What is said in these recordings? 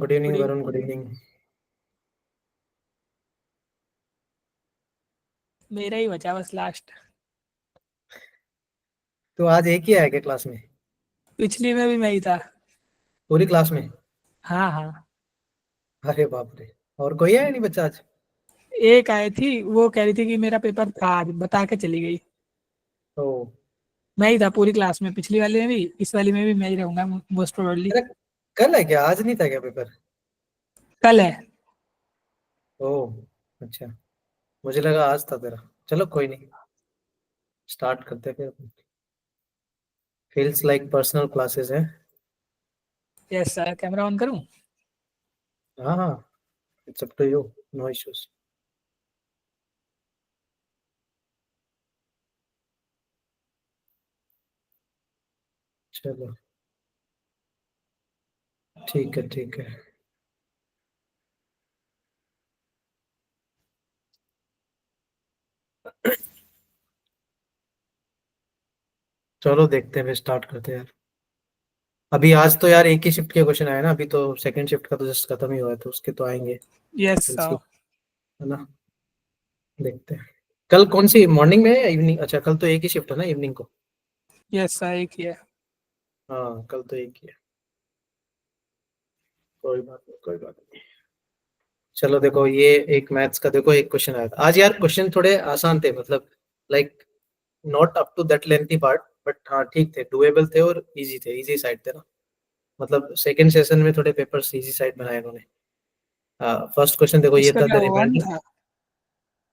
Good evening good Varun, good evening. मेरा ही बचा बस लास्ट। तो आज एक ही आया क्या क्लास में? पिछली में भी मैं ही था। पूरी क्लास में? हाँ हाँ। अरे बाप रे। और कोई आया नहीं बच्चा आज? एक आई थी, वो कह रही थी कि मेरा पेपर था आज, बता के चली गई। तो मैं ही था पूरी क्लास में, पिछली वाली में भी इस वाली में भी मैं ही रहूंगा मोस्ट प्रोबेबली। अरे, कल है क्या? आज नहीं था क्या पेपर? कल है। ओह, अच्छा। मुझे लगा आज था तेरा। चलो कोई नहीं, स्टार्ट करते हैं फिर। फील्स लाइक पर्सनल क्लासेस है। यस सर, कैमरा ऑन करूँ? हाँ हाँ, it's up to you, no issues. चलो, ठीक है ठीक है। चलो देखते हैं, फिर स्टार्ट करते हैं यार। अभी आज तो यार एक ही शिफ्ट के क्वेश्चन आए ना, अभी तो सेकंड शिफ्ट का तो जस्ट खत्म ही हुआ है, तो उसके तो आएंगे। Yes We'll see, sir. है ना। देखते हैं। कल कौन सी मॉर्निंग में है या इवनिंग? अच्छा, कल तो एक ही शिफ्ट है ना, इवनिंग को। यस सर, एक ही है। हाँ, कल तो एक ही है। कोई बात नहीं, कोई बात नहीं। चलो देखो, ये एक मैथ्स का देखो, एक क्वेश्चन आया था आज यार। क्वेश्चन थोड़े आसान थे, मतलब like not up to that lengthy part, but हाँ ठीक थे, डुएबल थे और इजी थे, इजी साइड थे ना। मतलब सेकंड सेशन में थोड़े पेपर्स इजी साइड बनाए उन्होंने। फर्स्ट क्वेश्चन देखो, ये इसका था द क्या वन रिमाइंडर। था?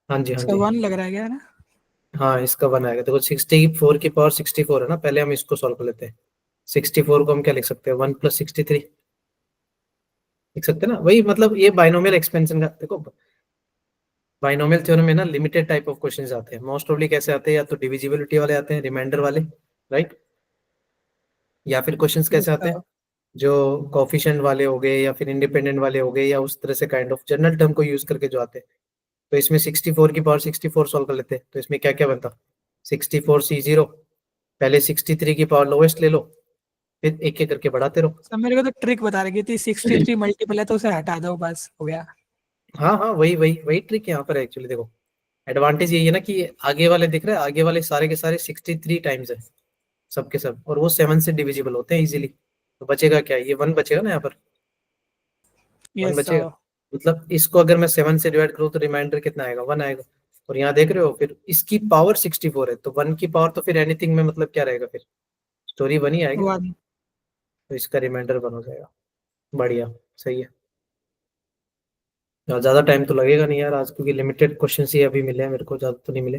हाँ जी हाँ इसका जी। वन लग रहा है क्या ना? हाँ, इसका वन आएगा देखो, 64 की पावर 64 है ना, पहले हम इसको सॉल्व कर लेते हैं। 64 को हम क्या लिख सकते हैं? 1 + 63 लिख सकते हैं ना, वही मतलब ये बाइनोमियल एक्सपेंशन का देखो। बाइनोमियल थ्योरम में ना लिमिटेड टाइप ऑफ क्वेश्चंस आते हैं, मोस्ट ऑफली कैसे आते हैं, या तो डिविजिबिलिटी वाले आते हैं, रिमाइंडर वाले, राइट। या फिर क्वेश्चंस यस कैसे आते हैं, सर। जो कोफिशिएंट वाले हो गए, या फिर इंडिपेंडेंट वाले हो गए, या उस तरह से काइंड ऑफ जनरल टर्म को यूज करके जो आते हैं। तो इसमें 64 की पावर 64 सॉल्व कर लेते हैं, तो इसमें क्या क्या बनता? 64 C0, पहले 63 की पावर लोवेस्ट ले लो, फिर एक एक करके बढ़ाते रहो। सर मेरे को तो ट्रिक बता रही थी, 63 मल्टीपल है तो उसे हटा दो, बस हो गया। हाँ हाँ, वही वही वही ट्रिक यहाँ पर एक्चुअली देखो। एडवांटेज यही है ना कि आगे वाले दिख रहे हैं, आगे वाले सारे के सारे 63 टाइम्स है, सबके सब, और वो 7 से डिविजिबल होते हैं इजीली। तो बचेगा क्या? ये 1 बचेगा ना यहाँ पर। 1 यस बचेगा। सर। मतलब इसको अगर मैं 7 से डिवाइड करूँ तो रिमाइंडर कितना आएगा? 1 आएगा। और यहाँ देख रहे हो, फिर इसकी पावर 64 है, तो 1 की पावर तो फिर एनीथिंग में मतलब क्या रहेगा फिर? स्टोरी 1 ही आएगी ना। वन। तो इसका रिमाइंडर 1 हो जाएगा। बढ़िया, सही है। ज्यादा टाइम तो लगेगा नहीं यार आज, क्योंकि लिमिटेड क्वेश्चन ही अभी मिले हैं मेरे को, ज्यादा तो नहीं मिले।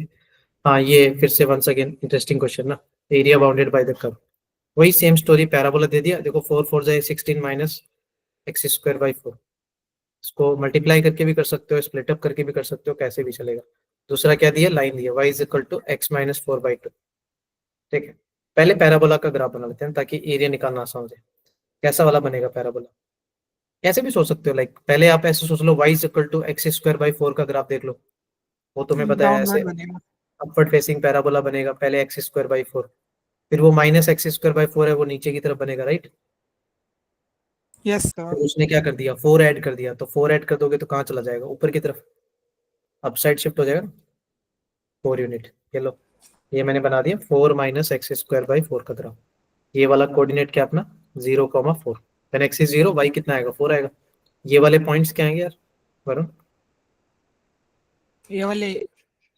हाँ, ये फिर से वंस अगेन इंटरेस्टिंग क्वेश्चन ना। Area bounded by the curve, वही सेम स्टोरी, पैराबोला दे दिया देखो, 4 4 16 माइनस x² / 4। इसको मल्टीप्लाई करके भी कर सकते हो, स्प्लिट अप करके भी कर सकते हो, कैसे भी चलेगा। दूसरा क्या दिया? लाइन दिया, y = x - 4/2। ठीक है, पहले पैराबोला का ग्राफ बना लेते हैं ताकि एरिया निकालना आसान हो जाए। कैसा वाला बनेगा पैराबोला? ऐसे भी सोच सकते हो, लाइक पहले आप ऐसे सोच लो, y = x² / 4 का ग्राफ देख लो। वो तुम्हें पता है ऐसे डाउनवर्ड बनेगा। अपवर्ड फेसिंग पैराबोला बनेगा, पहले x²/4, फिर वो -x²/4 है, वो नीचे की तरफ बनेगा, राइट। Yes sir. फिर उसने क्या कर दिया? 4 ऐड कर दिया, तो 4 ऐड कर दोगे तो कहाँ चला जाएगा? ऊपर की तरफ, अप साइड शिफ्ट हो जाएगा ना, 4 यूनिट। ये लो, ये मैंने बना दिया 4 - x² / 4 का ग्राफ। ये वाला कोऑर्डिनेट क्या अपना? 0, 4। देन x इज 0, y कितना आएगा? 4 आएगा। ये वाले पॉइंट्स क्या आएंगे यार वरुण? ये वाले,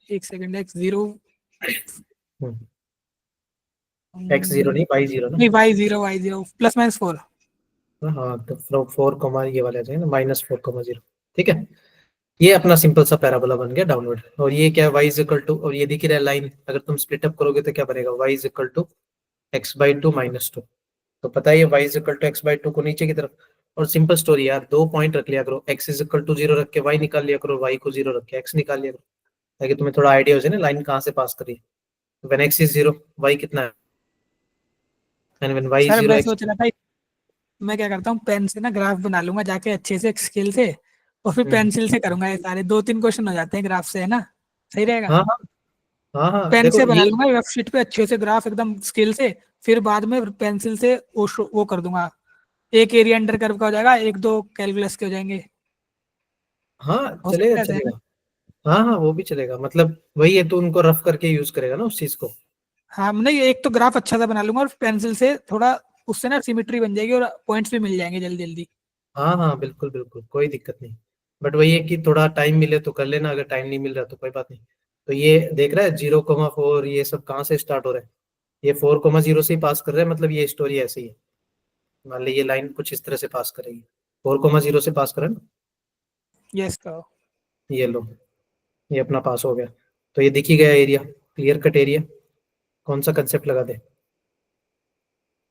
एक सेकंड, x0। x0 नहीं, y0 ना। नहीं, y0 +-4। हाँ, तो 4, ये वाले आ जाएंगे ना, -4, 0। ठीक है, ये अपना सिंपल सा पैराबोला बन गया डाउनवर्ड। और ये क्या है? y = और ये दिख रहा है लाइन, अगर तुम स्प्लिट अप करोगे तो क्या बनेगा? y = x/2 - 2। तो पता है ये y = x/2 को नीचे की तरफ। और सिंपल स्टोरी यार, 2 पॉइंट रख लिया करो, x = 0 रख के y निकाल लिया करो, y को 0 रख के x निकाल लिया करो, ताकि तुम्हें थोड़ा आइडिया हो जाए ना लाइन कहाँ से पास करी है। व्हेन x इज 0, y कितना है? And when y is sir 0, मैं x। सोच रहा था, मैं क्या करता हूँ, पेन से ना ग्राफ बना लूंगा जाके अच्छे से स्केल से, और फिर हम्म, पेंसिल से करूंगा, ये सारे 2-3 क्वेश्चन हो जाते हैं ग्राफ से, है ना? सही रहेगा। हाँ हाँ हाँ हाँ, पेन देखो से बना ये। लूंगा वेबशीट पे अच्छे से ग्राफ एकदम स्केल से, फिर बाद में पेंसिल से वो कर दूंगा, एक एरिया अंडर कर्व का हो जाएगा, एक दो कैलकुलस के हो जाएंगे। हाँ हो चलेगा सकता है ऐसा, है ना? चलेगा। हाँ हाँ वो भी चलेगा, मतलब वही है, तो उनको रफ करके यूज करेगा ना उस चीज को। हाँ, नहीं एक तो ग्राफ अच्छा सा बना लूंगा और पेंसिल से थोड़ा, उससे ना सिमेट्री बन जाएगी और पॉइंट्स भी मिल जाएंगे जल्दी जल्दी। हाँ हाँ बिल्कुल बिल्कुल, कोई दिक्कत नहीं। बट वही है कि थोड़ा टाइम मिले तो कर लेना, अगर टाइम नहीं मिल रहा तो कोई बात नहीं। तो ये देख रहा है 0,4 ये सब कहाँ से स्टार्ट हो रहा है? ये 4,0 से ही पास कर रहे हैं, मतलब ये स्टोरी ऐसी है। मान ली ये लाइन कुछ इस तरह से पास करेगी, 4,0 से पास करें ना। यस तो ये लो, ये अपना पास हो गया। तो ये दिख ही गया एरिया, क्लियर कट एरिया। कौन सा कंसेप्ट लगा दे?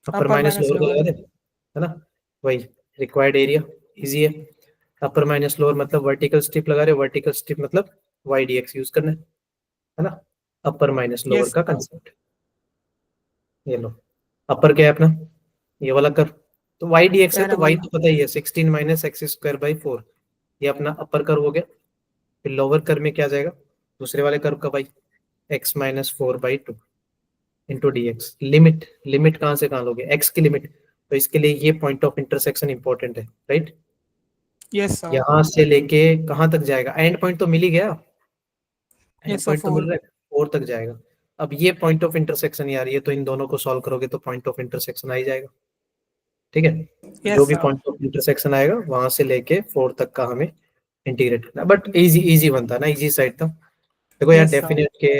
अपर अपर माइनस माइनस लोअर का लोअर। लगा दे, है ना? वही रिक्वायर्ड एरिया, इजी है। अपर माइनस लोअर मतलब वर्टिकल स्ट्रिप लगा रहे हो, वर्टिकल स्ट्रिप मतलब वाई डी एक्स यूज करना है ना? अपर माइनस लोअर यस का कंसेप्ट। ये लो, अपर क्या है अपना, ये वाला कर। तो वाई डी एक्स है तो वाई पैराबोला। तो पता ही है, 16 - x²/4। ये अपना अपर कर्व हो गया। फिर लोअर कर्व में क्या आ जाएगा, दूसरे वाले कर्व का भाई, x - 4/2 into D x. Limit, limit कहाँ से कहाँ लोगे, एक्स की लिमिट। तो इसके लिए ये पॉइंट ऑफ इंटरसेक्शन इंपॉर्टेंट है, राइट? Yes sir. यहाँ से लेके कहाँ तक जाएगा, एंड पॉइंट तो मिल ही गया, एंड यस सर पॉइंट तो मिल 4। रहा है, 4 तक जाएगा। अब ये पॉइंट ऑफ इंटरसेक्शन यार, ये तो इन दोनों को सॉल्व करोगे तो पॉइंट ऑफ इंटरसेक्शन आ ही जाएगा। ठीक है, जो यस भी सर। पॉइंट ऑफ इंटरसेक्शन आएगा वहां से लेके 4 तक का हमें इंटीग्रेट करना, बट इजी इजी बनता है ना, इजी साइड था। देखो यार यस सर। डेफिनेट के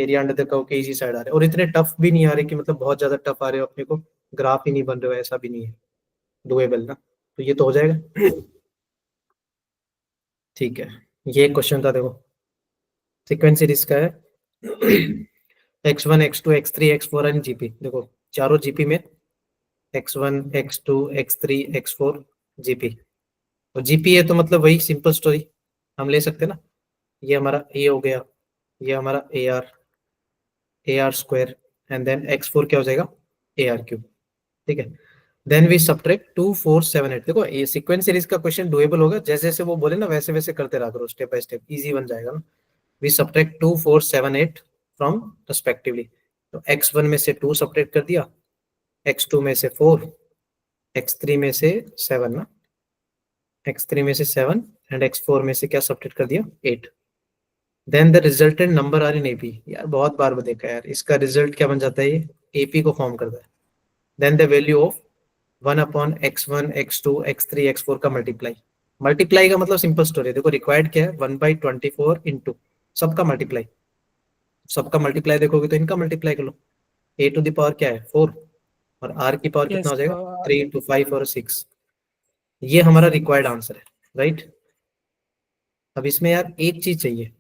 एरिया अंडर द कर्व के इजी साइड आ रहे हैं, और इतने टफ भी नहीं आ रहे कि मतलब बहुत ज्यादा टफ आ रहे हो अपने को, ग्राफ ही नहीं बन रहे हो ऐसा भी नहीं है, डुएबल ना। तो ये तो हो जाएगा। ठीक है, ये क्वेश्चन था देखो, सीक्वेंस सीरीज का है। x1 x2 x3 x4 and GP. देखो चारों जीपी में, x1 x2 x3 x4 GP. और जीपी है तो मतलब वही सिंपल स्टोरी हम ले सकते हैं ना। ये हमारा ए हो गया, ये हमारा AR² एंड देन x4 क्या हो जाएगा, AR3। ठीक है, देन वी सब्ट्रैक्ट 2 4 7 8। देखो ये सीक्वेंस सीरीज का क्वेश्चन डुएबल होगा, जैसे जैसे वो बोले ना वैसे वैसे करते रहा करो, स्टेप बाय स्टेप इजी बन जाएगा ना। We subtract 2 4 7 8 from respectively. तो x1 में से 2 सब्ट्रैक्ट कर दिया, x2 में से 4, x3 में से 7 ना, x3 में से 7 एंड x4 में से क्या सब्ट्रैक्ट कर दिया, 8। Then the resultant number are in AP. यार बहुत बार देखा यार, इसका रिजल्ट क्या बन जाता है, ये एपी को फॉर्म करता है। Then the value of 1/x1 x2 x3 x4 का मल्टीप्लाई। मल्टीप्लाई का मतलब सिंपल स्टोरी है, देखो रिक्वायर्ड क्या है, 1/24 इंटू सबका मल्टीप्लाई। सबका मल्टीप्लाई देखोगे तो इनका मल्टीप्लाई कर लो। ए टू द पावर क्या है, 4, और आर की पावर कितना यस हो जाएगा, सर। 3 to 5 और 6। ये हमारा रिक्वायर्ड आंसर है, राइट? अब इसमें यार एक चीज चाहिए,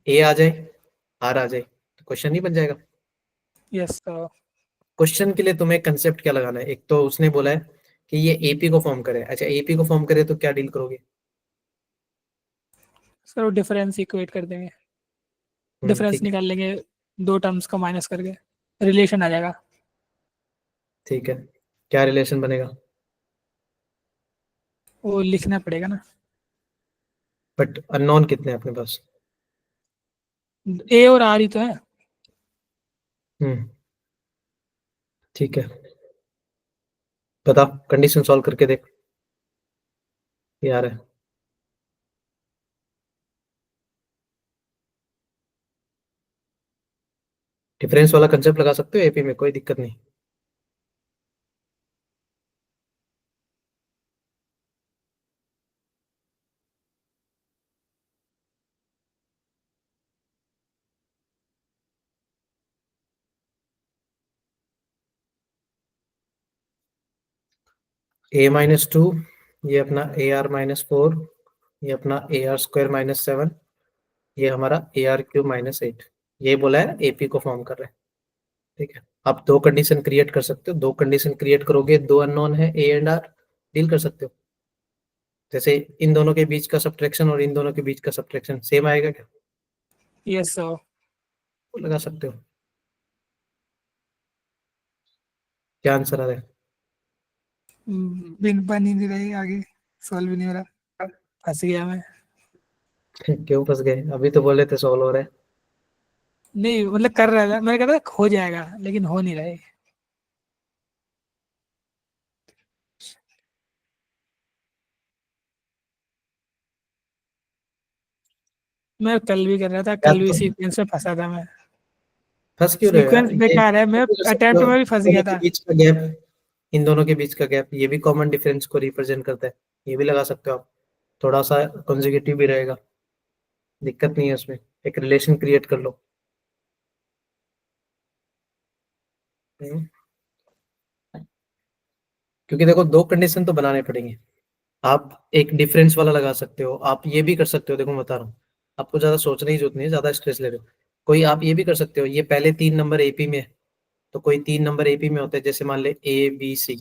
ए आ जाए, आर आ जाए, तो क्वेश्चन नहीं बन जाएगा। Yes sir. क्वेश्चन के लिए तुम्हें कंसेप्ट क्या लगाना है, एक तो उसने बोला है कि ये एपी को फॉर्म करे। अच्छा एपी को फॉर्म करे तो क्या डील करोगे? सर वो डिफरेंस इक्वेट कर देंगे, डिफरेंस ठीक है। निकाल लेंगे, दो टर्म्स का माइनस करके रिलेशन आ जाएगा। ठीक है, क्या रिलेशन बनेगा? वो लिखना पड़ेगा ना। बट अननोन कितने हैं अपने पास? ए और आर ही तो है। हम्म, ठीक है, बता कंडीशन सॉल्व करके देख। यार है, डिफरेंस वाला कंसेप्ट लगा सकते हो एपी में, कोई दिक्कत नहीं। a-2, ये अपना AR-4, ये अपना AR² - 7, ये हमारा AR³ - 8। ये बोला है एपी को फॉर्म कर रहे हैं। ठीक है, आप दो कंडीशन क्रिएट कर सकते हो, दो कंडीशन क्रिएट करोगे, दो अननोन है ए एंड आर, डील कर सकते हो। जैसे इन दोनों के बीच का सब्ट्रैक्शन और इन दोनों के बीच का सब्ट्रैक्शन सेम आएगा क्या, यस सर। वो लगा सकते हो। क्या आंसर आ रहा बिन बन ही नहीं रही आगे, सॉल्व भी नहीं हो रहा, फंस गया मैं। है? क्यों फंस गए, अभी तो बोले थे सॉल्व हो रहा है। नहीं मतलब कर रहा था, मैंने कहा था हो जाएगा लेकिन हो नहीं रहा है। मैं कल भी कर रहा था, या कल भी तो सीक्वेंस में फंसा था मैं। फंस क्यों रहे हो यार? सीक्वेंस बेकार है, मैं ये भी कर सकते अटेम्प्ट हो, में भी इन फंस दोनों गया के था। बीच का गैप, इन दोनों के बीच का गैप, ये भी कॉमन डिफरेंस को रिप्रेजेंट करता है, ये भी लगा सकते हो आप। थोड़ा सा कंसेक्यूटिव भी रहेगा, दिक्कत नहीं है उसमें, एक रिलेशन क्रिएट कर लो। हम्म। क्योंकि देखो दो कंडीशन तो बनाने पड़ेंगे। आप एक डिफरेंस वाला लगा सकते हो, आप ये भी कर सकते हो, देखो मैं बता रहा हूँ, आपको ज्यादा सोचने की जरूरत नहीं है, ज्यादा स्ट्रेस ले रहे हो। कोई आप ये भी कर सकते हो, ये पहले 3 नंबर एपी में है, तो कोई 3 नंबर एपी में होते हैं, जैसे मान ले A B C,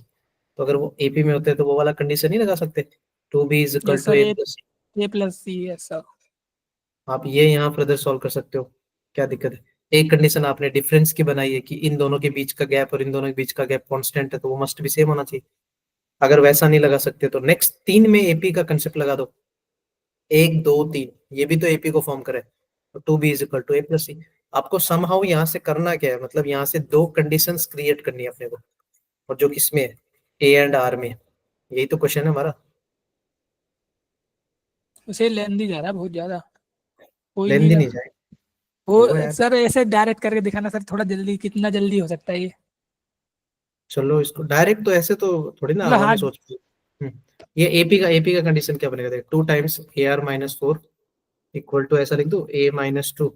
तो अगर वो एपी में होते हैं तो वो वाला कंडीशन नहीं लगा सकते, 2B इज ये equal to sir A A plus. A plus C है सर। आप ये यहाँ फर्दर सॉल्व कर सकते हो, क्या दिक्कत है? एक कंडीशन आपने डिफरेंस की बनाई है कि इन दोनों के बीच का गैप और इन दोनों के बीच का गैप कांस्टेंट है, तो वो मस्ट भी सेम होना चाहिए। अगर वैसा नहीं लगा सकते तो नेक्स्ट 3 में एपी का कंसेप्ट लगा दो, 1 2 3, ये भी तो एपी को फॉर्म करे, तो 2B is equal to A plus C। आपको समहाउ यहाँ से करना क्या है, मतलब यहाँ से दो कंडीशंस क्रिएट करनी है अपने को, और जो किसमें है, A एंड R में, यही तो क्वेश्चन है हमारा। उसे लेंदी जा रहा है बहुत ज्यादा। कोई नहीं लेंदी ना। नहीं जाए, वो होगा यार। सर ऐसे डायरेक्ट करके दिखाना सर, थोड़ा जल्दी, कितना जल्दी हो सकता है ये? चलो इसको डायरेक्ट तो ऐसे तो थोड़ी ना मतलब हवा में हार्ड। सोच के। ये एपी का कंडीशन क्या बनेगा, देख 2 टाइम्स AR-4 इक्वल टू, ऐसा लिख दो A-2,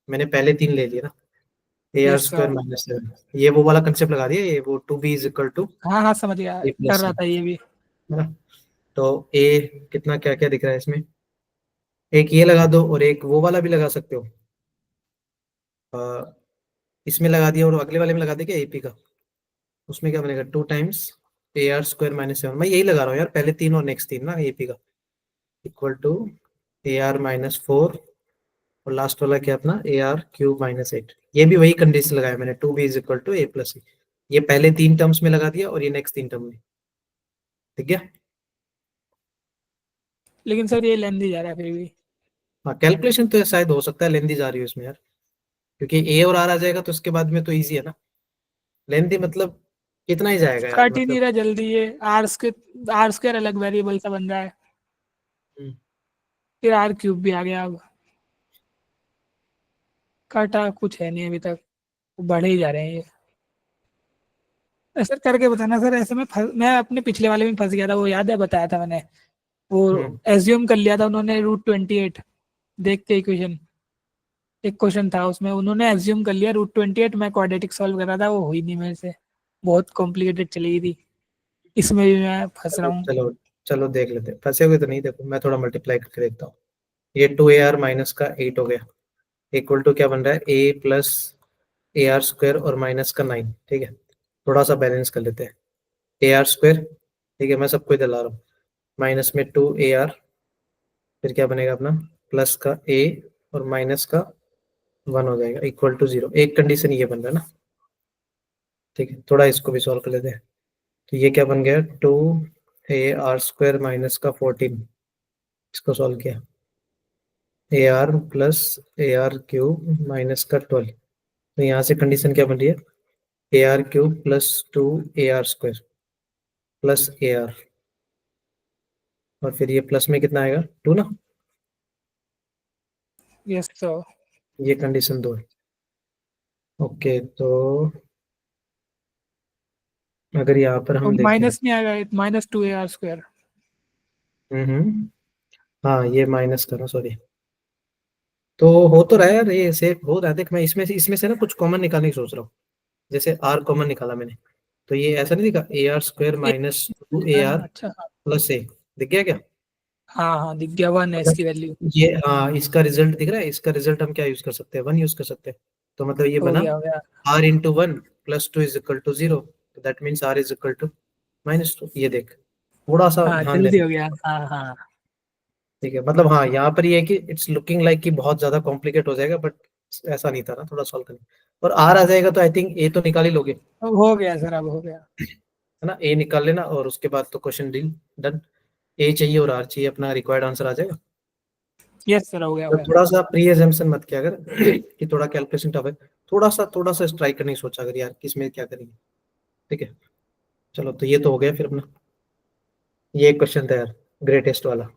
मैंने पहले 3 ले लिए ना, A R yes square sir. Minus seven ये वो वाला कंसेप्ट लगा दिया, ये वो 2B इज इक्वल टू हाँ हाँ समझ गया, ए कर प्लस रहा सी था ये भी। है ना। तो ए कितना, क्या क्या दिख रहा है इसमें, एक ये लगा दो और एक वो वाला भी लगा सकते हो, इसमें लगा दिया और अगले वाले में लगा दे क्या एपी का, उसमें क्या बनेगा 2 टाइम्स AR² - 7, मैं यही लगा रहा हूँ यार, पहले 3 और नेक्स्ट 3 ना एपी का, इक्वल टू AR-4, और लास्ट वाला क्या अपना AR³ - 8, ये भी वही कंडीशन लगाया मैंने, 2B is equal to A+C, ये पहले 3 टर्म्स में लगा दिया और ये नेक्स्ट 3 टर्म में, ठीक है। लेकिन सर ये लेंदी जा रहा है फिर भी। हाँ कैलकुलेशन तो शायद हो सकता है लेंदी जा रही है इसमें यार, क्योंकि ए और आर आ जाएगा तो इसके बाद में तो इजी है ना, लेंदी मतलब कितना ही जाएगा यार कट ही नहीं मतलब। रहा जल्दी ये। आर स्क्वायर अलग वेरिएबल सा बन रहा है। हम्म, फिर आर क्यूब भी आ गया अब। कटा कुछ है नहीं अभी तक, बढ़े ही जा रहे हैं ये। सर करके बताना सर, ऐसे मैं अपने पिछले वाले में फंस गया था, वो याद है बताया था मैंने। वो हम्म। एज्यूम कर लिया था उन्होंने √28 देख के इक्वेशन। एक क्वेश्चन था उसमें उन्होंने एज्यूम कर लिया √28, मैं क्वाड्रेटिक सॉल्व कर रहा था, वो हुई नहीं मेरे से। बहुत कॉम्प्लिकेटेड चली गई थी। इसमें भी मैं फंस रहा चलो हूँ। चलो चलो देख लेते हैं, फंसे हुए तो नहीं, देखो मैं थोड़ा मल्टीप्लाई करके देखता हूँ, ये 2AR-8 हो गया, इक्वल टू क्या बन रहा है A+AR² और -9, ठीक है। थोड़ा सा बैलेंस कर लेते हैं, AR², ठीक है, मैं सबको इधर ला रहा हूँ, माइनस में 2AR, फिर क्या बनेगा अपना, प्लस का A और माइनस का 1 हो जाएगा, इक्वल टू 0, एक कंडीशन ये बन रहा है ना, ठीक है। थोड़ा इसको भी सॉल्व कर लेते हैं, तो ये क्या बन गया 2AR² - 14, इसको सॉल्व किया, AR+AR³ - 12, तो यहाँ से कंडीशन क्या बन रही है, AR³ + 2AR² + AR, और फिर ये प्लस में कितना आएगा 2 ना, यस तो। ये कंडीशन 2 है। ओके तो अगर यहाँ पर और हम देखें, माइनस नहीं आएगा, -2AR²। हाँ ये माइनस करो, सॉरी, तो हो तो रहा है यार, ये सेफ हो रहा है, देख मैं इसमें से ना कुछ कॉमन निकालने की सोच रहा हूँ, जैसे आर कॉमन निकाला मैंने, तो ये ऐसा नहीं दिखा AR² - 2AR अच्छा हाँ। + A, दिख गया क्या? हाँ हाँ दिख गया, 1 है मतलब इसकी वैल्यू। ये हाँ, इसका रिजल्ट दिख रहा है, इसका रिजल्ट हम क्या यूज कर सकते हैं, 1 यूज कर सकते हैं, तो मतलब ये हो बना गया हो गया। R × 1 + 2 is equal to 0, that means R is equal to -2, ये देख, थोड़ा सा हाँ ध्यान जल्दी देना, हो गया, हाँ हाँ। ठीक है। मतलब हाँ यहाँ पर ये है कि इट्स लुकिंग लाइक कि बहुत ज्यादा कॉम्प्लिकेट हो जाएगा, बट ऐसा नहीं था ना, थोड़ा सॉल्व करना, और आर आ जाएगा तो आई थिंक ए तो निकाल ही लोगे, अब हो गया सर, अब हो गया। है ना, ए निकाल लेना और उसके बाद तो क्वेश्चन डील डन, ए चाहिए और आर चाहिए, अपना रिक्वायर्ड आंसर आ जाएगा। यस सर, हो गया हो तो गया। थोड़ा सा प्री एजम्पशन मत किया अगर कि थोड़ा कैलकुलेशन टफ है, थोड़ा सा ट्राई करने की सोचा अगर यार किसमें क्या करेंगे, ठीक है। चलो तो ये तो हो गया फिर अपना, ये एक क्वेश्चन था यार, ग्रेटेस्ट वाला।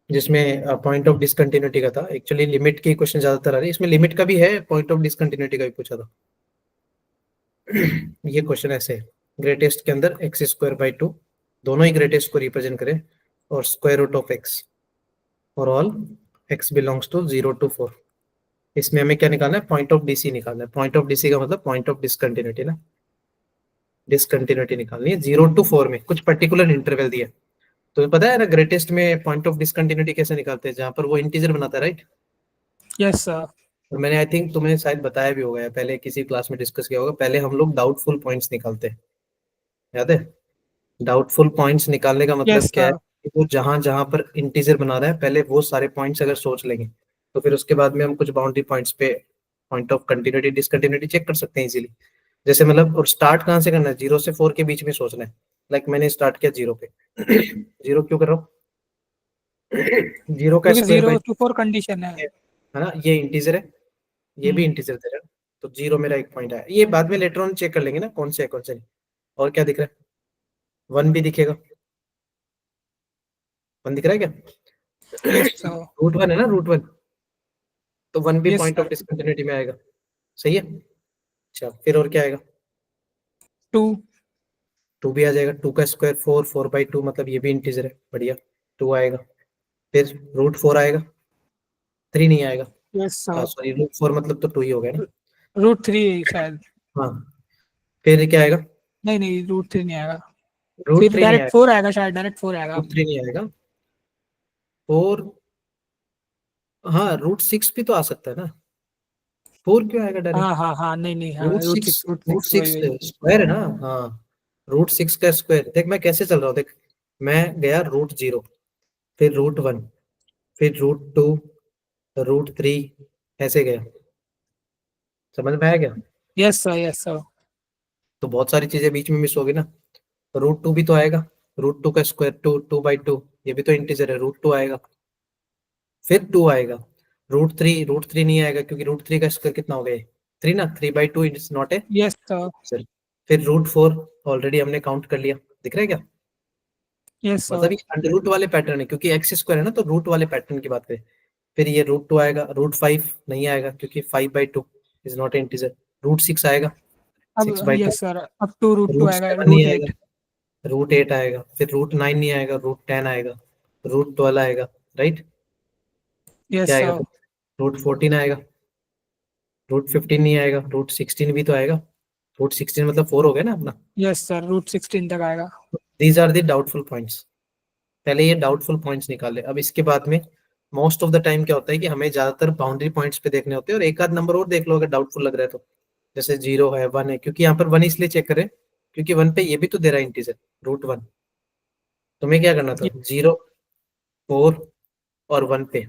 जिसमें पॉइंट ऑफ डिसकंटिन्यूटी का था। एक्चुअली लिमिट के क्वेश्चन ज्यादातर आ रहे हैं, इसमें लिमिट का भी है, पॉइंट ऑफ डिसकंटिन्यूटी का भी पूछा था। ये क्वेश्चन ऐसे है, ग्रेटेस्ट के अंदर एक्स स्क्वायर बाई 2, दोनों ही ग्रेटेस्ट को रिप्रेजेंट करें, और स्क्वायर रूट ऑफ एक्स और all x belongs to 0 to 4। इसमें हमें क्या निकालना है, पॉइंट ऑफ डीसी निकालना है। पॉइंट ऑफ डीसी का मतलब पॉइंट ऑफ डिसकंटिन्यूटी ना, डिसकंटिन्यूटी निकालनी है 0 to 4 में, कुछ पर्टिकुलर इंटरवल दिया। तो पता है ना ग्रेटेस्ट में पॉइंट ऑफ डिसकंटिन्यूटी कैसे निकालते हैं, जहां पर वो इंटीजर बनाता है, राइट। Yes sir. और मैंने आई थिंक तुम्हें शायद बताया भी होगा, या पहले किसी क्लास में डिस्कस किया होगा, पहले हम लोग डाउटफुल पॉइंट्स निकालते हैं, याद है। डाउटफुल पॉइंट्स निकालने का मतलब यस क्या है, सर। कि वो जहां जहां पर इंटीजर बना रहा है, पहले वो सारे पॉइंट्स अगर सोच लेंगे, तो फिर उसके बाद में हम कुछ बाउंड्री पॉइंट्स पे point of continuity discontinuity check कर सकते हैं इजीली। जैसे मतलब, और स्टार्ट कहाँ से करना है, 0 से 4 के बीच में सोचना है। लाइक मैंने स्टार्ट किया 0 पे। 0 क्यों कर रहा हूँ, 0 का क्योंकि स्क्वायर बाई 0 to 4 कंडीशन है। है ना, ये इंटीजर है, ये भी हम्म। इंटीजर दे रहा है, तो 0 मेरा एक पॉइंट है। ये बाद में लेटर ऑन चेक कर लेंगे ना, कौन से है कौन से नहीं। और क्या दिख रहा है, 1 भी दिखेगा, 1 दिख रहा है क्या। Yes sir. रूट 1 है ना, रूट 1, तो 1 भी yes point of sir. Discontinuity में आएगा। सही है। अच्छा, फिर और क्या आएगा, 2। 2 भी आ जाएगा, 2 का स्क्वायर 4, 4/2, मतलब ये भी इंटीजर है, बढ़िया, 2 आएगा। फिर रूट 4 आएगा, 3 नहीं आएगा। Yes sir. सॉरी, रूट 4 मतलब तो 2 ही हो गया ना। √3 शायद। हाँ, फिर क्या आएगा, नहीं नहीं, √3 नहीं आएगा। रूट फिर 3 नहीं डायरेक्ट आएगा, 4 आएगा, शायद डायरेक्ट 4 आएगा। रूट 3 नहीं आएगा, 4। हाँ, रूट 6 भी तो आ सकता है ना, 4 क्यों आएगा डायरेक्ट। हाँ हाँ हाँ, नहीं नहीं, हाँ root root six six root root six वही सिक्स वही। स्क्वायर है ना, हाँ। रूट 6 का स्क्वायर, देख मैं कैसे चल रहा हूँ, देख मैं गया रूट 0, फिर रूट 1, फिर रूट 2, रूट 3, ऐसे गया। समझ में आया क्या। Yes sir, yes sir. तो बहुत सारी चीजें बीच में मिस होगी ना। रूट 2 भी तो आएगा, रूट 2 का स्क्वायर 2/2, ये भी तो इंटीजर है, रूट 2 आएगा। फिर 2 आएगा, रूट थ्री नहीं आएगा, क्योंकि रूट 3 का स्क्वायर कितना हो गया, 3 ना, 3/2 is not A. Yes sir. फिर रूट 4 ऑलरेडी हमने काउंट कर लिया, दिख रहा है क्या। Yes sir. मतलब ये अंडर रूट वाले पैटर्न है, क्योंकि एक्स स्क्वायर है ना, तो रूट वाले पैटर्न की बात करें। फिर ये रूट 2 आएगा, रूट 5 नहीं आएगा, क्योंकि 5/2 is not a integer. Root 6 आएगा, अब 6/2। यस सर, अब 2 √2 आएगा, रूट 7 नहीं आएगा, √8। रूट 8 आएगा, फिर रूट 9 नहीं आएगा, रूट 10 आएगा, रूट 12 आएगा, राइट। क्या यस आएगा सर। फिर, रूट 14 आएगा, रूट 15 नहीं आएगा, रूट 16 भी तो आएगा। रूट 16 मतलब 4 हो गया ना अपना। यस सर, √16 तक आएगा। These are the doubtful points. पहले ये डाउटफुल पॉइंट्स निकाले। अब इसके बाद में मोस्ट ऑफ द टाइम क्या होता है कि हमें ज्यादातर बाउंड्री पॉइंट्स पे देखने होते हैं, और एक आध नंबर और देख लो अगर डाउटफुल लग रहा है तो। जैसे 0 है, 1 है, क्योंकि यहाँ पर 1 इसलिए चेक करें क्योंकि 1 पे ये भी तो दे रहा है इंटीजर, रूट 1। तुम्हें क्या करना था, 0, 4 और 1 पे,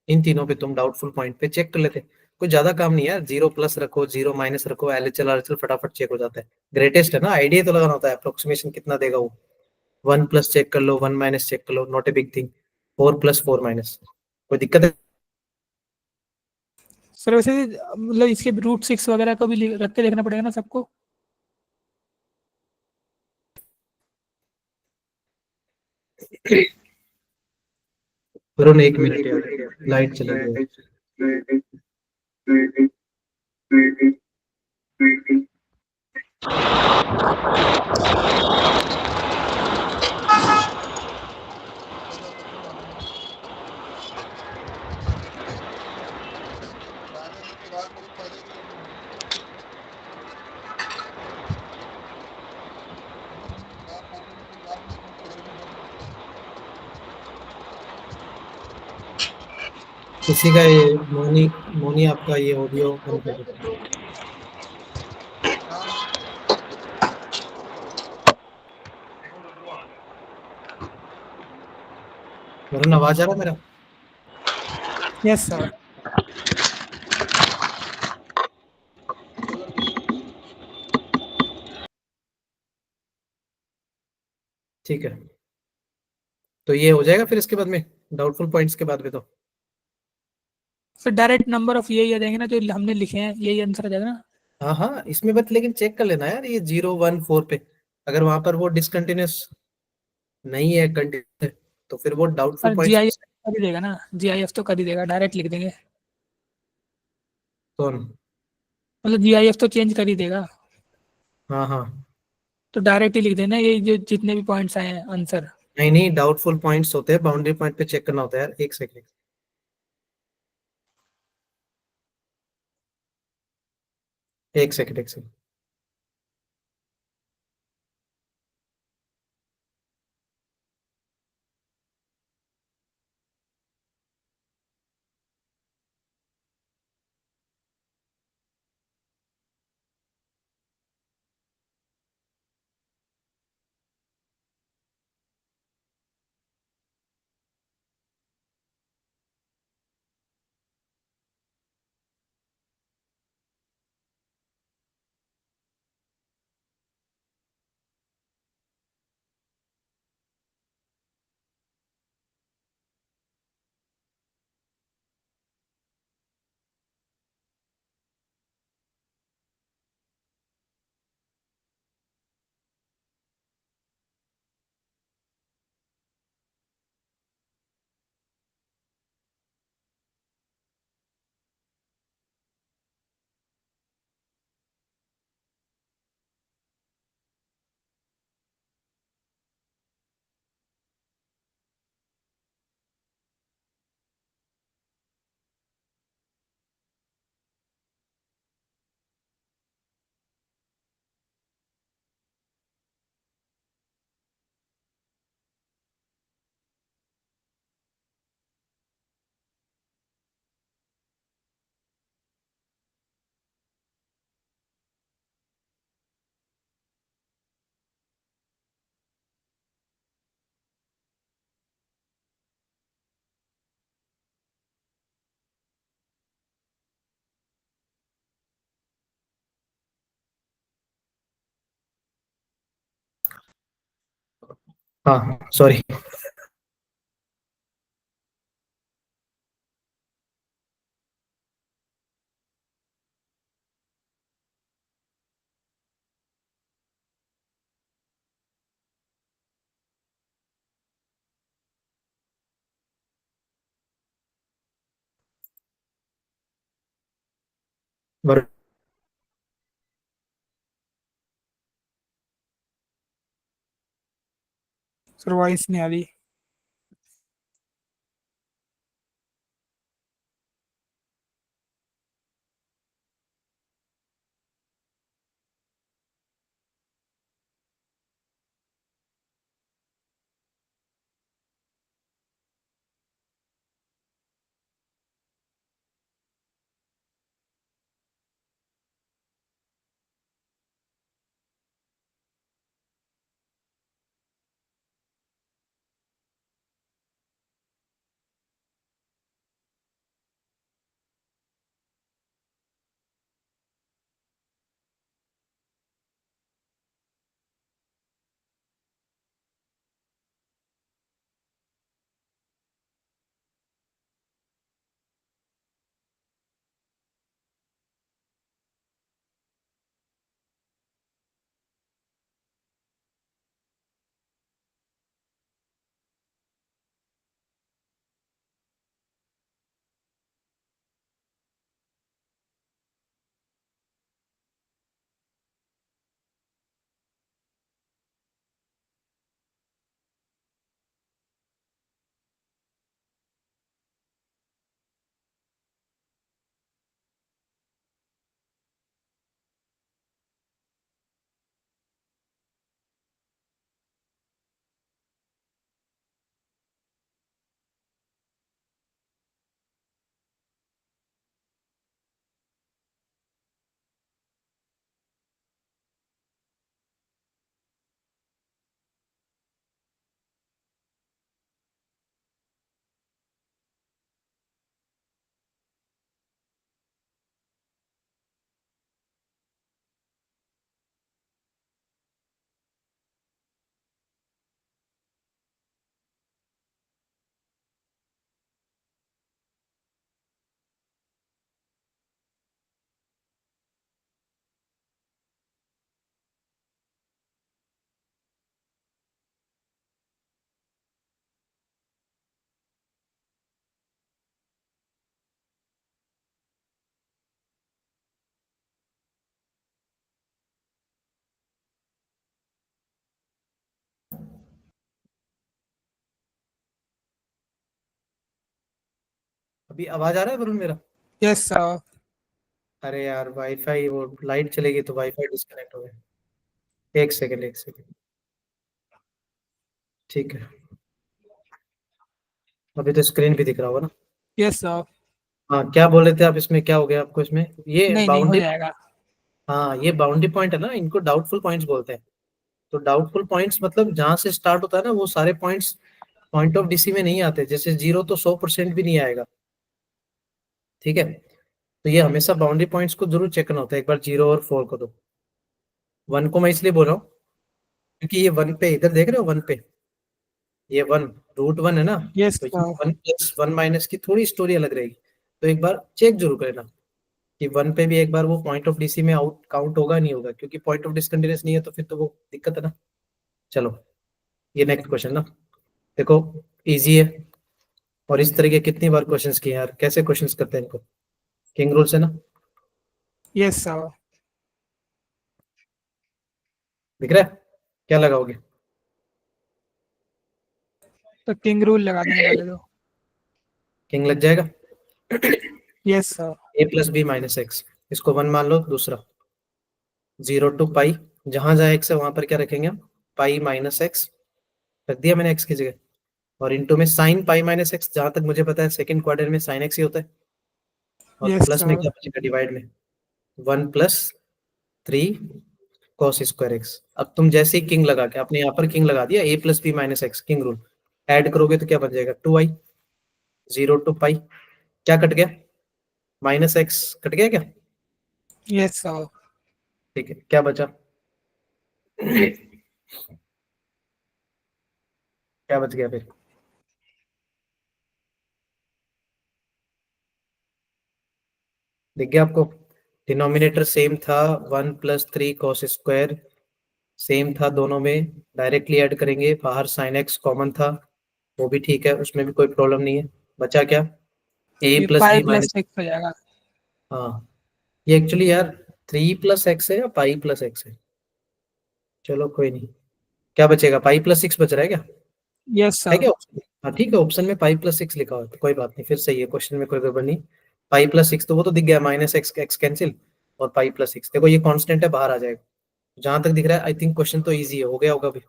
इन तीनों पे तुम डाउटफुल पॉइंट पे चेक कर लेते। कोई ज्यादा काम नहीं है यार, 0 प्लस रखो, 0 माइनस रखो, एलएचएल आरएचएल फटाफट चेक हो जाता है। ग्रेटेस्ट है ना, आइडिया तो लगाना होता है, अप्रोक्सीमेशन कितना देगा वो। 1 प्लस चेक कर लो, 1 माइनस चेक कर लो, not a big thing. 4+4 minus, कोई दिक्कत है। सर वैसे मतलब इसके √6 वगैरह को भी रख के देखना पड़ेगा ना सबको। वरुण 1 मिनट यार, लाइट चली गई। किसी का ये मोनी, मोनी आपका ये ऑडियो बंद कर दो। वरुण आवाज आ रहा है मेरा। Yes sir. ठीक है, तो ये हो जाएगा फिर इसके बाद में, डाउटफुल पॉइंट्स के बाद में तो। सर डायरेक्ट नंबर ऑफ यही आ जाएंगे ना, जो हमने लिखे हैं यही आंसर आ जाएगा ना। हाँ हाँ, इसमें बस लेकिन चेक कर लेना यार, ये 0, 1, 4 पे अगर वहां पर वो डिसकंटिन्यूस नहीं है कंटिन्यूस, तो फिर वो डाउटफुल और पॉइंट्स। कर ही देगा ना, जीआईएफ तो कर ही देगा, डायरेक्ट लिख देंगे। कौन? मतलब जीआईएफ तो चेंज कर ही देगा, हाँ हाँ। तो डायरेक्ट ही लिख देना ये जो जितने भी पॉइंट्स आए हैं आंसर। नहीं नहीं, डाउटफुल पॉइंट्स होते हैं, बाउंड्री पॉइंट पे चेक करना होता है यार, एक सेकंड। एक सेकंड, एक सेकंड। हाँ सॉरी। सर वॉइस नहीं आ रही। अभी आवाज आ रहा है वरुण मेरा? Yes sir. अरे यार वाईफाई, वो लाइट चलेगी तो वाईफाई डिस्कनेक्ट हो गया। एक सेकंड, एक सेकंड। ठीक है, अभी तो स्क्रीन भी दिख रहा होगा ना? Yes sir. हाँ, क्या बोल रहे थे आप? इसमें क्या हो गया आपको इसमें? ये नहीं नहीं, हो बाउंड्री, जाएगा। हाँ ये बाउंड्री पॉइंट है ना, इनको डाउटफुल पॉइंट्स बोलते हैं। तो डाउटफुल पॉइंट्स मतलब जहां से स्टार्ट होता है ना, वो सारे पॉइंट्स पॉइंट ऑफ डीसी में नहीं आते। जैसे जीरो तो 100% भी नहीं आएगा, ठीक है? तो ये हमेशा बाउंड्री पॉइंट्स को जरूर चेक करना होता है। एक बार 0 और 4 को दो। 1 को मैं इसलिए बोल रहा हूँ क्योंकि ये 1 पे, इधर देख रहे हो 1 पे, ये 1 रूट 1 है ना। यस तो ये सर। 1 + 1 - की थोड़ी स्टोरी अलग रहेगी। तो एक बार चेक जरूर करना कि 1 पे भी एक बार वो पॉइंट ऑफ डीसी में आउट काउंट होगा नहीं होगा, क्योंकि पॉइंट ऑफ डिसकंटिन्यूअस नहीं है तो फिर तो वो दिक्कत है ना। चलो, ये नेक्स्ट क्वेश्चन ना, देखो, इजी है। और इस तरह के कितनी बार क्वेश्चंस किए यार, कैसे क्वेश्चंस करते हैं इनको? किंग रूल से ना। Yes sir. दिख रहा है? क्या लगाओगे? तो किंग रूल लगा देंगे पहले तो। किंग लग जाएगा। Yes sir. a + b - x, इसको 1 मान लो। दूसरा 0 to π, जहां जहां x है वहां पर क्या रखेंगे हम? π - x रख दिया मैंने x की जगह। और इंटू में साइन π - x, जहां तक मुझे पता है सेकंड क्वाड्रेंट में साइन x ही होता है। और यस प्लस में सर। क्या बचेगा डिवाइड में? 1 + 3 cos² x। अब तुम जैसे ही किंग लगा के, आपने यहाँ पर किंग लगा दिया, a + b - x king rule, add करोगे तो क्या बन जाएगा? 2i। 0 to π, क्या कट गया? -x कट गया क्या? Yes sir. ठीक है, क्या बचा? क्या बच गया फिर? दिख गया आपको? डिनोमिनेटर सेम था, 1 + 3 cos², सेम था दोनों में। डायरेक्टली ऐड करेंगे, बाहर साइन एक्स कॉमन था, वो भी ठीक है, उसमें भी कोई प्रॉब्लम नहीं है। बचा क्या? a ये + पाई b प्लस - सिक्स हो जाएगा। हाँ, ये एक्चुअली यार 3 + x है या π + x है? चलो कोई नहीं। क्या बचेगा? π + 6 बच रहा है क्या? यस है सर। क्या ऑप्शन? हाँ ठीक है, ऑप्शन में π + 6 लिखा हुआ है तो कोई बात नहीं, फिर सही है, क्वेश्चन में कोई गड़बड़ नहीं। π + 6 तो वो तो दिख गया, -x x कैंसिल, और π + 6 देखो ये कांस्टेंट है, बाहर आ जाएगा। जहां तक दिख रहा है आई थिंक क्वेश्चन तो इजी है, हो गया होगा भी।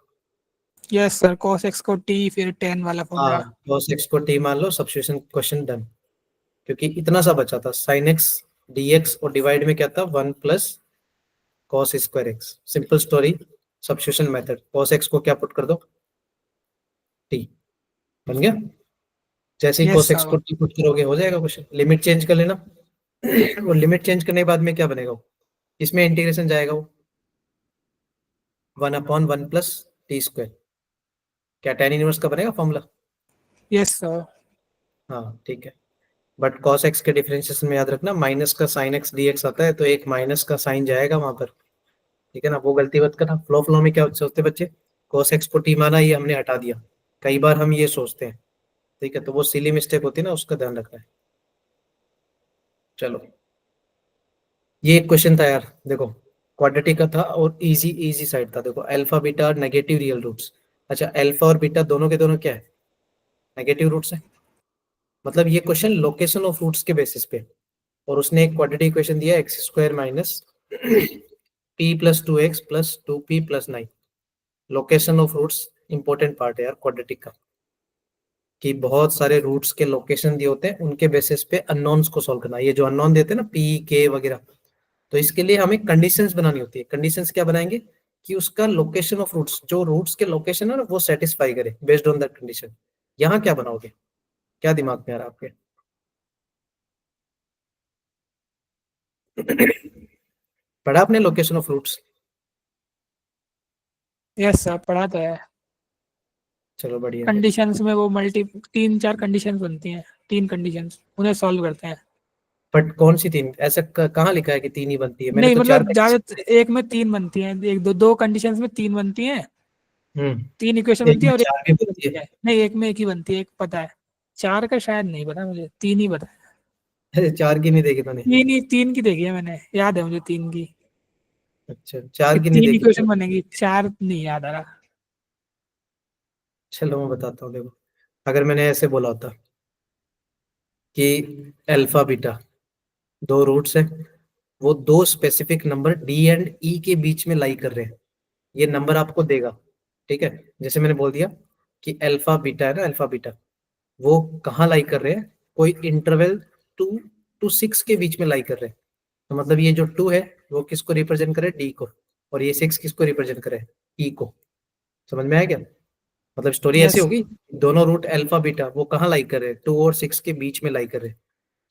यस सर, cos x को t फिर tan वाला हाँ, फॉर्मूला। cos x को t मान लो, सब्स्टिट्यूशन क्वेश्चन डन। क्योंकि इतना सा बचा था, sin x dx, और डिवाइड में क्या था? 1 + cos²x। Simple story, substitution method. cos x को क्या पुट कर दो? t, बन गया। जैसे ही यस cos x सर। को t पुट करोगे हो जाएगा क्वेश्चन। लिमिट चेंज कर लेना। और लिमिट चेंज करने के बाद में क्या बनेगा वो? इसमें इंटीग्रेशन जाएगा वो, 1/1 + t²। क्या tan इनवर्स का बनेगा फॉर्मूला? Yes sir. हाँ ठीक है। बट cos x के डिफरेंशिएशन में याद रखना, माइनस का sin x dx आता है, तो एक माइनस का साइन जाएगा वहां पर, ठीक है ना? वो गलती मत करना। फ्लो फ्लो में क्या सोचते बच्चे? cos x को t माना, ये हमने हटा दिया। कई बार हम ये सोचते हैं, ठीक है? तो वो सिली मिस्टेक होती है ना, उसका ध्यान रखना है। चलो, ये एक क्वेश्चन था यार, देखो, क्वाड्रेटिक का था और इजी इजी साइड था। देखो, alpha beta negative real roots. अच्छा, अल्फा और बीटा दोनों के दोनों क्या है? नेगेटिव रूट्स है। मतलब ये क्वेश्चन लोकेशन ऑफ रूट्स के बेसिस पे। और उसने एक क्वाड्रेटिक इक्वेशन दिया, x² - p + 2x + 2p + 9। Location of roots important part है यार क्वाड्रेटिक का, कि बहुत सारे रूट्स के लोकेशन दिए होते हैं, उनके बेसिस पे अननोन्स को सॉल्व करना। ये जो अननोन देते हैं ना, p k वगैरह, तो इसके लिए हमें कंडीशंस बनानी होती है। कंडीशंस क्या बनाएंगे? कि उसका लोकेशन ऑफ रूट्स, जो रूट्स के लोकेशन है ना, वो सेटिस्फाई करे बेस्ड ऑन दैट कंडीशन। यहाँ क्या बनाओगे? क्या दिमाग में आ रहा है आपके? पढ़ा आपने location of roots? Yes sir, पढ़ा तो है। चलो बढ़िया फिर। कंडीशंस में वो मल्टी तीन चार कंडीशंस बनती हैं, तीन कंडीशंस, उन्हें सॉल्व करते हैं। बट कौन सी तीन? ऐसा कहाँ लिखा है कि तीन ही बनती है? मैंने नहीं तो चार मतलब कंडीशन। ज्यादा, एक में तीन बनती हैं, एक दो दो कंडीशंस में तीन बनती हैं। तीन इक्वेशन एक बनती में है और एक चार भी ही बनती बनती है? है। नहीं, एक में एक ही बनती है, एक पता है। चार का शायद नहीं पता मुझे, तीन ही पता है। अरे चार की नहीं देखी तूने? तीन ही, तीन की देखी है मैंने, याद है मुझे तीन की। अच्छा, कि चार की नहीं तीन देखी? इक्वेशन बनेगी, चार नहीं याद आ रहा। चलो मैं बताता हूँ, देखो, अगर मैंने ऐसे बोला होता, कि अल्फा बीटा दो रूट्स है, वो दो स्पेसिफिक नंबर डी एंड ई के बीच में लाई कर रहे हैं, ये नंबर आपको देगा, ठीक है। जैसे मैंने बोल दिया कि अल्फा बीटा है ना, अल्फा बीटा वो कहाँ लाई कर रहे हैं, कोई इंटरवल 2 to 6 के बीच में लाई कर रहे हैं। तो मतलब ये जो 2 है वो किसको रिप्रेजेंट करे, डी को, और ये 6 किसको रिप्रेजेंट करे, ई को। समझ में आया क्या? मतलब स्टोरी ऐसी यस होगी, दोनों रूट अल्फा बीटा वो कहाँ लाई कर रहे हैं, 2 और 6 के बीच में लाई कर रहे हैं।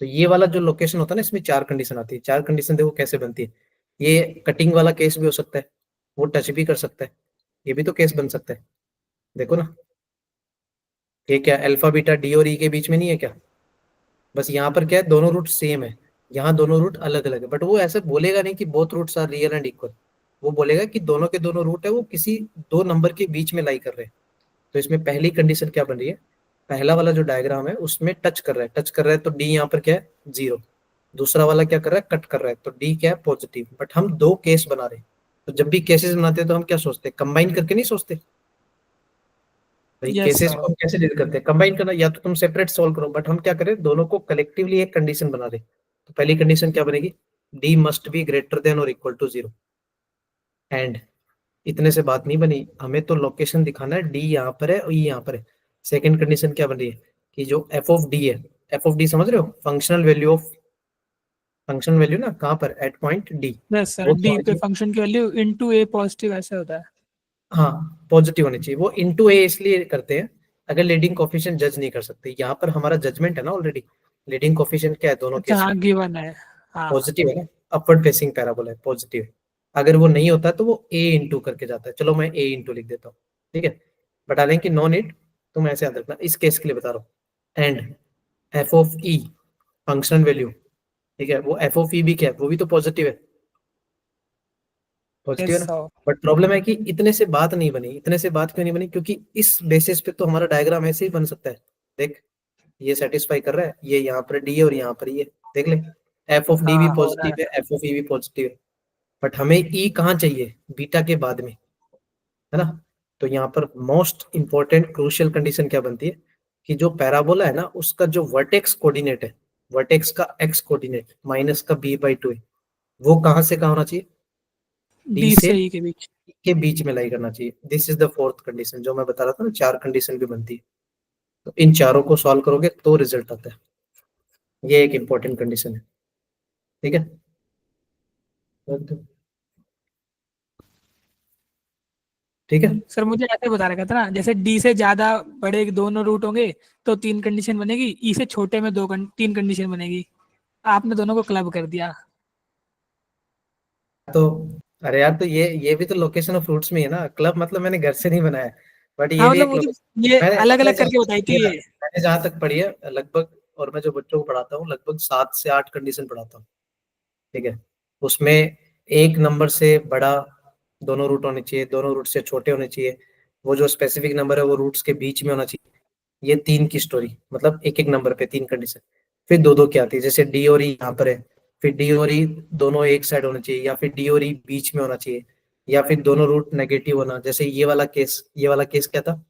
तो ये वाला जो लोकेशन होता है ना, इसमें 4 कंडीशन आती है। 4 कंडीशन देखो कैसे बनती है। ये कटिंग वाला केस भी हो सकता है, वो टच भी कर सकता है, ये भी तो केस बन सकता है। देखो ना, ये क्या अल्फा बीटा डी और ई के बीच में नहीं है क्या? बस यहाँ पर क्या है, दोनों रूट सेम है, यहाँ दोनों रूट अलग अलग है, बट वो ऐसे बोलेगा नहीं कि both roots are real and equal. वो बोलेगा कि दोनों के दोनों रूट है वो किसी दो नंबर के बीच में लाई कर रहे हैं। तो इसमें पहली कंडीशन क्या बन रही है, पहला वाला जो डायग्राम है उसमें टच कर रहा है, टच कर रहा है तो डी यहाँ पर क्या है, 0। दूसरा वाला क्या कर रहा है, कट कर रहा है, तो डी क्या है, पॉजिटिव। बट हम दो केस बना रहे हैं, तो जब भी केसेस बनाते हैं तो हम क्या सोचते हैं, कंबाइन करके नहीं सोचते भाई। यस केसेस को हम कैसे डील करते हैं, कंबाइन करना, या तो तुम सेपरेट सॉल्व करो, बट हम क्या करें, दोनों को कलेक्टिवली एक कंडीशन बना रहे हैं। तो पहली कंडीशन क्या बनेगी, D must be greater than और इक्वल टू 0। एंड इतने से बात नहीं बनी, हमें तो लोकेशन दिखाना है, डी यहाँ पर है और ई यहाँ पर है। सेकंड कंडीशन क्या बन रही है कि जो एफ ऑफ डी है, एफ ऑफ डी समझ रहे हो, functional value of, functional value ना कहाँ पर, at point d, yes sir, वो डी क्या पे होनी फंक्शन की वैल्यू इनटू ए पॉजिटिव ऐसे होता है। चाहिए, हाँ पॉजिटिव होनी चाहिए। वो इनटू ए इसलिए करते हैं अगर लीडिंग कोफिशिएंट जज नहीं कर सकते। यहाँ पर हमारा जजमेंट है ना ऑलरेडी, लीडिंग कोफिशिएंट क्या है दोनों अच्छा केस हाँ में, गिवन है। हाँ पॉजिटिव है ना, अपवर्ड फेसिंग पैराबोला है, पॉजिटिव। अगर वो नहीं होता तो वो ए इंटू करके जाता है, चलो मैं ए इंटू लिख देता हूँ, ठीक है। बता दें कि नो नीड, तुम ऐसे याद रखना, इस केस के लिए बता रहा हूँ। And F of E functional value, ठीक है, वो एफ ऑफ ई भी क्या है, वो भी तो पॉजिटिव है, पॉजिटिव यस है ना। सर। बट प्रॉब्लम है कि इतने से बात नहीं बनी, इतने से बात क्यों नहीं बनी, क्योंकि इस बेसिस पे तो हमारा डायग्राम ऐसे ही बन सकता है। देख, ये सेटिस्फाई कर रहा है, ये यहाँ पर डी है और यहाँ पर ये, देख ले, एफ ऑफ डी भी हाँ हो रहा पॉजिटिव है। है, एफ ऑफ ई भी पॉजिटिव है। बट हमें ई कहाँ चाहिए, बीटा के बाद में, है ना। तो यहाँ पर मोस्ट इंपॉर्टेंट क्रूशियल कंडीशन क्या बनती है कि जो पैराबोला है ना उसका जो वर्टेक्स कोऑर्डिनेट है, वर्टेक्स का एक्स कोऑर्डिनेट माइनस का b/2 है, वो कहाँ से कहाँ होना चाहिए, डी डी से से ई के बीच। E के बीच में लाई करना चाहिए। This is the fourth condition, जो मैं बता रहा था ना, 4 कंडीशन भी बनती है। तो इन चारों को सॉल्व करोगे तो रिजल्ट आता है, ये एक इंपॉर्टेंट कंडीशन है, ठीक है। ठीक है, सर मुझे ऐसे बता रखा था ना, जैसे डी से ज्यादा बड़े दोनों रूट होंगे तो 3 कंडीशन बनेगी, ई से छोटे में 3 कंडीशन बनेगी। आपने दोनों को क्लब कर दिया। तो अरे यार, तो ये भी तो लोकेशन ऑफ फ्रूट्स में है ना, क्लब मतलब मैंने घर से नहीं बनाया, बट ये हाँ भी मतलब एक मुझे लोकेशन ये मैंने अलग मैंने अलग करके जहाँ तक बताई पढ़ी थी है ये। मैंने जहाँ तक पढ़ी है लगभग, और मैं जो बच्चों को पढ़ाता हूँ लगभग 7 से 8 कंडीशन पढ़ाता हूँ, ठीक है। उसमें एक नंबर से बड़ा दोनों रूट होने चाहिए, दोनों रूट से छोटे होने चाहिए, वो जो स्पेसिफिक नंबर है वो रूट्स के बीच में होना चाहिए। ये 3 की स्टोरी, मतलब एक एक नंबर पे 3 कंडीशन। फिर दो दो की आती है, जैसे डी और ई यहाँ पर है, फिर डी और ई दोनों एक साइड होना चाहिए, या फिर डी और ई बीच में होना चाहिए, या फिर दोनों रूट नेगेटिव होना। जैसे ये वाला केस क्या था,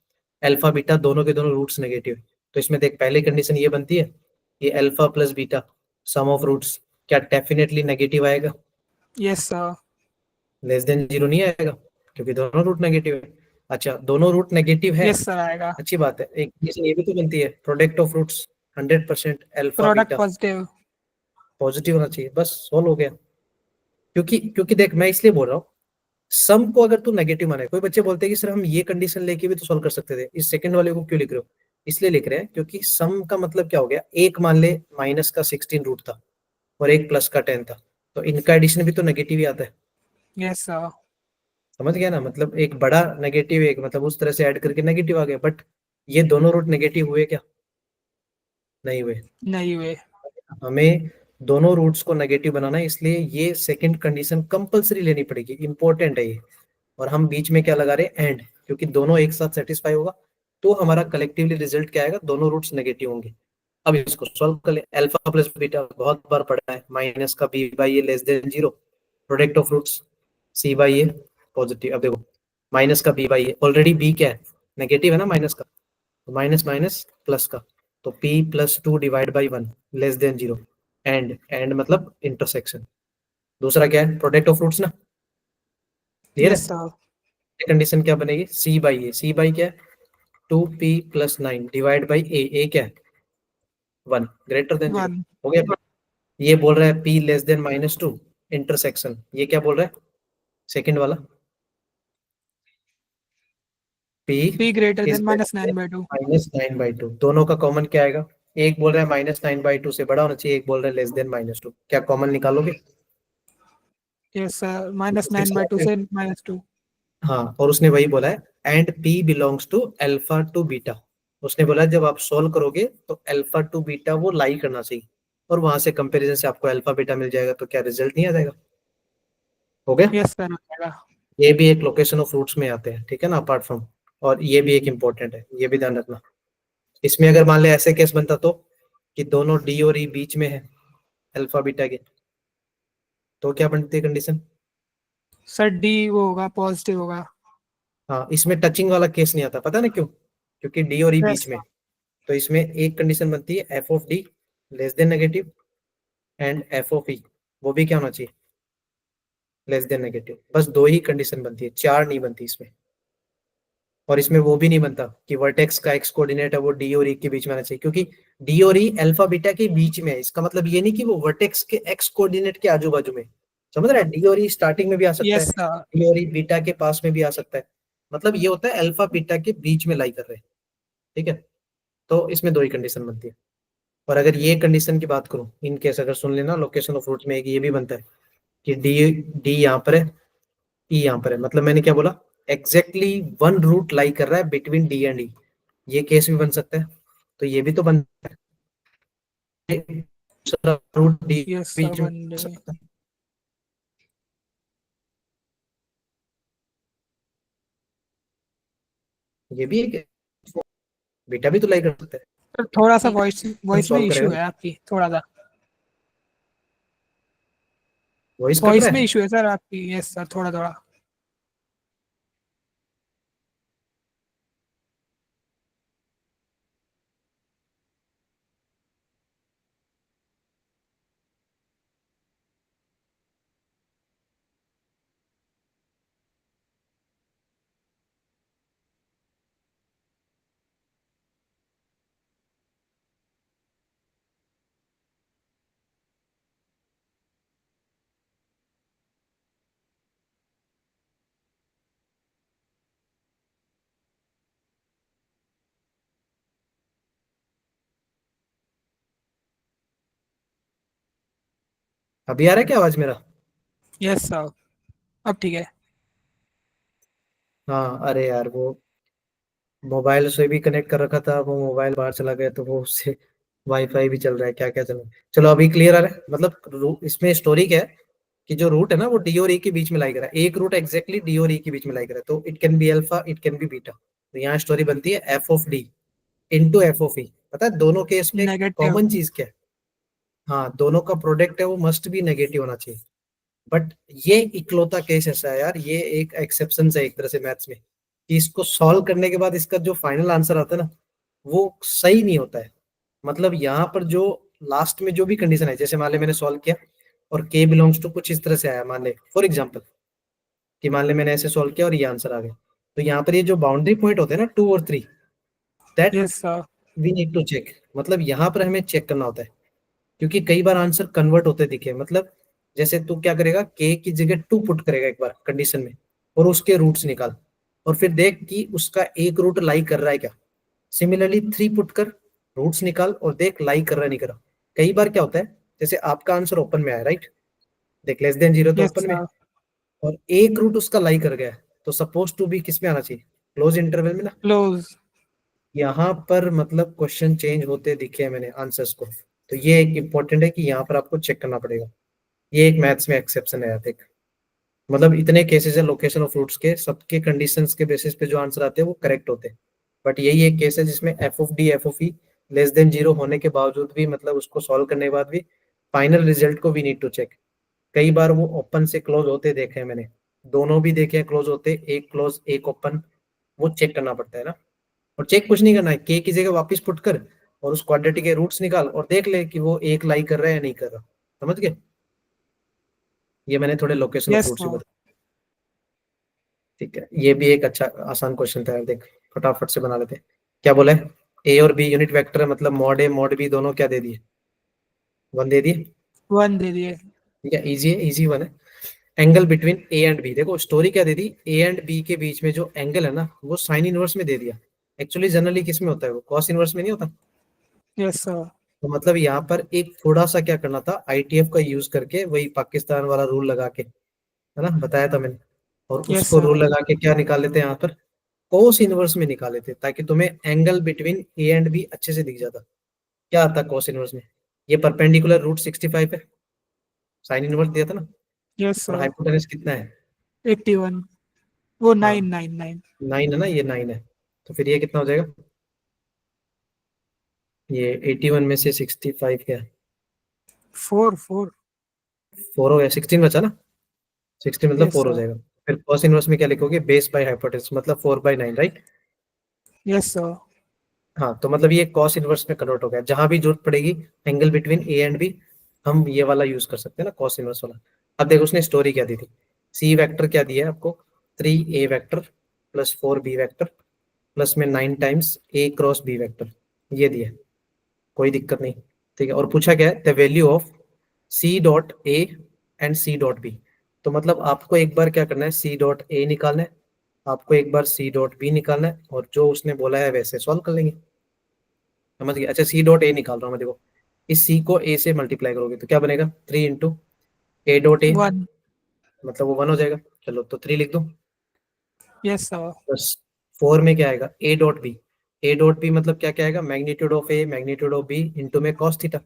अल्फा बीटा दोनों के दोनों रूट्स नेगेटिव। तो इसमें देख, पहली कंडीशन ये बनती है कि alpha plus beta sum of roots क्या डेफिनेटली नेगेटिव आएगा, यस सर। लेस देन 0 नहीं आएगा, क्योंकि दोनों रूट नेगेटिव है। अच्छा, दोनों रूट नेगेटिव है, यस सर आएगा। अच्छी बात है। एक कंडीशन ये भी तो बनती है, product of roots 100% alpha product beta positive. Positive होना चाहिए, बस सोल्व हो गया। क्योंकि क्योंकि देख, मैं इसलिए बोल रहा हूँ, सम को अगर तू नेगेटिव माने, कोई बच्चे बोलते हैं कि सर हम ये कंडीशन लेके भी तो सॉल्व कर सकते थे, इस सेकंड वाले को क्यों लिख रहे हो। इसलिए लिख रहे हैं क्योंकि सम का मतलब क्या हो गया, एक मान ले माइनस का 16 रूट था और एक प्लस का 10 था, तो इनका एडिशन भी तो नेगेटिव ही आता है। Yes sir. समझ गया ना, मतलब एक बड़ा नेगेटिव, एक मतलब उस तरह से ऐड करके नेगेटिव आ गया। बट ये दोनों रूट नेगेटिव हुए क्या, नहीं हुए। नहीं हुए। हमें दोनों रूट्स को नेगेटिव बनाना है, इसलिए ये सेकंड कंडीशन कंपलसरी लेनी पड़ेगी, इंपॉर्टेंट है ये। और हम बीच में क्या लगा रहे हैं, एंड, क्योंकि दोनों एक साथ सेटिस्फाई होगा तो हमारा कलेक्टिवली रिजल्ट क्या आएगा, दोनों रूट्स नेगेटिव होंगे। अब इसको सॉल्व कर ले, अल्फा प्लस बीटा बहुत बार पढ़ा है, माइनस का b by a less than 0, product of roots c by a positive. अब देखो, माइनस का b by a, already b क्या है, नेगेटिव है ना माइनस का, तो माइनस माइनस प्लस का, तो p plus 2 divide by 1 less than 0, and मतलब इंटरसेक्शन। दूसरा क्या है, प्रोडक्ट ऑफ रूट्स ना, क्लियर यस है। सर। कंडीशन क्या बनेगी, c by A, c by क्या है 2p प्लस 9 डिवाइड बाई ए क्या है 1 ग्रेटर देन 0, 1। हो गया। ये बोल रहा है p लेस देन -2 इंटरसेक्शन, ये क्या बोल रहा है सेकंड वाला, p p greater is than -9/2। -9/2, दोनों का कॉमन क्या आएगा, एक बोल रहा है -9/2 से बड़ा होना चाहिए, एक बोल रहा है लेस देन -2, क्या कॉमन निकालोगे। यस सर, Six -9/2 होते हैं। से -2। हाँ, और उसने वही बोला है and p belongs to alpha to beta, उसने बोला जब आप सोल्व करोगे तो अल्फा टू बीटा वो लाई करना चाहिए, और वहां से कंपैरिजन से आपको अल्फा बीटा मिल जाएगा, तो क्या रिजल्ट नहीं आ जाएगा, हो गया। यस सर, हो जाएगा। ये भी एक लोकेशन ऑफ रूट्स में आते हैं, ठीक है ना, अपार्ट फ्रॉम, और ये भी एक इंपॉर्टेंट है, ये भी ध्यान रखना। इसमें अगर मान ले ऐसे केस बनता तो कि दोनों डी और ई बीच में है अल्फा बीटा के, तो क्या बनती है कंडीशन। सर डी वो होगा, पॉजिटिव होगा। हाँ, इसमें टचिंग वाला केस नहीं आता, पता ना क्यों, क्योंकि डी और ई यस बीच में, सर। तो इसमें एक कंडीशन बनती है F of D less than negative, and F of E वो भी क्या होना चाहिए लेस देन नेगेटिव, बस दो ही कंडीशन बनती है, चार नहीं बनती इसमें। और इसमें वो भी नहीं बनता कि वर्टेक्स का एक्स कोऑर्डिनेट है वो डी और ई के बीच में आना चाहिए, क्योंकि डी और ई अल्फा बीटा के बीच में है, इसका मतलब ये नहीं कि वो वर्टेक्स के एक्स कोऑर्डिनेट के आजू बाजू में, समझ रहा है, डी और ई स्टार्टिंग में भी आ सकता है, यस सर। डी और ई बीटा के पास में भी आ सकता है, मतलब ये होता है अल्फा बीटा के बीच में लाई कर रहे हैं, ठीक है। तो इसमें दो ही कंडीशन बनती है। और अगर ये कंडीशन की बात करूं, इन केस अगर सुन लेना लोकेशन ऑफ रूट में एक ये भी बनता है कि डी डी यहाँ पर है, ई यहाँ पर है, मतलब मैंने क्या बोला, एग्जैक्टली वन रूट लाई कर रहा है बिटवीन डी एंड ई, ये केस भी बन सकता है, तो ये भी तो बन रूट डी यस सर, बीच में बन हो रहे। सकता है, ये भी एक बीटा भी तो लाई कर सकता है, सर थोड़ा सा वॉइस हम वॉइस में सॉल्व इशू करेगा, है आपकी, थोड़ा सा वॉइस कट वॉइस रहा में है। इशू है सर आपकी। यस सर, थोड़ा थोड़ा। अभी आ रहा है क्या आवाज मेरा। यस सर, अब ठीक है। हाँ, अरे यार वो मोबाइल से भी कनेक्ट कर रखा था, वो मोबाइल बाहर चला गया, तो वो उससे वाईफाई भी चल रहा है, क्या क्या चल रहा है, चलो अभी क्लियर आ रहा है, मतलब इसमें स्टोरी क्या है कि जो रूट है ना वो डी और ई के बीच में लाई करा है, एक रूट एग्जैक्टली डी और ई के बीच में लाई करा है, तो it can be alpha it can be beta, तो यहाँ स्टोरी बनती है F of D into F of E, पता है दोनों केस पे नेगेटिव। कॉमन चीज क्या है, हाँ दोनों का प्रोडक्ट है वो मस्ट भी नेगेटिव होना चाहिए, बट ये इकलौता केस ऐसा है यार, ये एक एक्सेप्शन है एक तरह से मैथ्स में, कि इसको सॉल्व करने के बाद इसका जो फाइनल आंसर आता है ना वो सही नहीं होता है, मतलब यहाँ पर जो लास्ट में जो भी कंडीशन है, जैसे मान ले मैंने सॉल्व किया और k बिलोंग्स टू कुछ इस तरह से आया, मान ले फॉर एग्जाम्पल कि मान ले मैंने ऐसे सॉल्व किया और ये आंसर आ गया, तो यहाँ पर ये जो बाउंड्री पॉइंट होते हैं ना 2 और 3, that yes sir. We need to check, मतलब यहाँ पर हमें चेक करना होता है, क्योंकि कई बार आंसर कन्वर्ट होते दिखे, मतलब जैसे तू क्या करेगा k की जगह 2 पुट करेगा एक बार कंडीशन में, और उसके रूट्स निकाल, और फिर देख कि उसका एक रूट लाई कर रहा है क्या, सिमिलरली 3 पुट कर रूट्स निकाल और देख लाई कर रहा है नहीं कर रहा। कई बार क्या होता है, जैसे आपका आंसर ओपन में आया राइट, देख लेस देन 0 तो यस ओपन में है, सर। और एक रूट उसका लाई कर गया है, तो सपोज टू भी किस में आना चाहिए, क्लोज इंटरवल में ना। क्लोज। यहाँ पर मतलब क्वेश्चन चेंज होते दिखे हैं मैंने आंसर्स को, तो ये एक इंपॉर्टेंट है कि यहाँ पर आपको चेक करना पड़ेगा, ये एक मैथ्स में एक्सेप्शन है देख, मतलब इतने केसेस है लोकेशन ऑफ रूट्स के, सबके कंडीशंस के बेसिस पे जो आंसर आते हैं वो करेक्ट होते हैं, बट यही एक केस है जिसमें F of D F of E less than 0 होने के बावजूद भी, मतलब उसको सॉल्व करने के बाद भी फाइनल रिजल्ट को वी नीड टू चेक, कई बार वो ओपन से क्लोज होते देखे हैं मैंने, दोनों भी देखे हैं क्लोज होते, एक क्लोज एक ओपन, वो चेक करना पड़ता है ना, और चेक कुछ नहीं करना है, के की जगह वापस पुट कर और उस क्वाड्रेटिक के रूट्स निकाल और देख ले कि वो एक लाई कर रहा है या नहीं कर रहा। समझ गए? ये मैंने थोड़े लोकेशन ऑफ यस रूट्स भी सर। बताया। ठीक है, ये भी एक अच्छा आसान क्वेश्चन था यार, देख फटाफट से बना लेते हैं। क्या बोला है? ए और बी यूनिट वेक्टर है, मतलब मॉड ए मॉड बी दोनों क्या दे दिए? 1 दे दिए। 1 दे दिए। ठीक है, इजी है, इजी वन है। Angle between a and b, देखो स्टोरी क्या दे दी, ए एंड बी के बीच में जो एंगल है ना वो साइन इनवर्स में दे दिया। एक्चुअली जनरली किस में होता है, वो कॉस इनवर्स में नहीं होता। Yes sir. तो मतलब यहाँ पर एक थोड़ा सा क्या करना था, आईटीएफ का यूज करके, वही पाकिस्तान वाला रूल लगा के, है ना, बताया था मैंने। और यस उसको सर। रूल लगा के क्या निकाल लेते हैं यहाँ पर, कोस इनवर्स में निकाल लेते, ताकि तुम्हें angle between a and b अच्छे से दिख जाता। क्या आता कोस इनवर्स में? ये परपेंडिकुलर रूट 65 है, साइन इनवर्स दिया था ना। यस और सर। हाइपोटेनस कितना है? 81। वो हाँ 999। 9 है ना, ये 9 है। तो फिर ये कितना हो जाएगा? ये 81 में से 65 क्या है? 4 4। 4 हो गया, 16 बचा ना। 16 मतलब यस 4 हो सर। जाएगा। फिर कॉस इनवर्स में क्या लिखोगे, बेस बाय हाइपोटेनस, मतलब 4/9, राइट। Yes sir. हाँ, तो मतलब ये कॉस इनवर्स में कन्वर्ट हो गया, जहां भी जरूरत पड़ेगी angle between a and b, हम ये वाला यूज कर सकते हैं ना, कॉस इनवर्स वाला। अब देखो उसने स्टोरी क्या दी थी। सी वेक्टर क्या दिया है आपको, 3 A vector plus 4 B vector plus में 9 times A cross B vector, ये दिया है। कोई दिक्कत नहीं। ठीक है, और पूछा क्या है, the value of c dot a and c dot b. तो मतलब आपको एक बार क्या करना है, सी डॉट ए निकालना है, आपको एक बार सी डॉट बी निकालना है, और जो उसने बोला है वैसे सॉल्व कर लेंगे। समझ गए? अच्छा, सी डॉट ए निकाल रहा हूँ मैं, देखो इस सी को ए से मल्टीप्लाई करोगे तो क्या बनेगा, 3 इंटू ए डॉट ए, 1। मतलब वो 1 हो जाएगा। चलो तो 3 लिख दो। Yes sir. बस 4 में क्या आएगा, a dot b. A dot b मतलब क्या क्या आएगा, magnitude of A magnitude of B into में कॉस थीटा।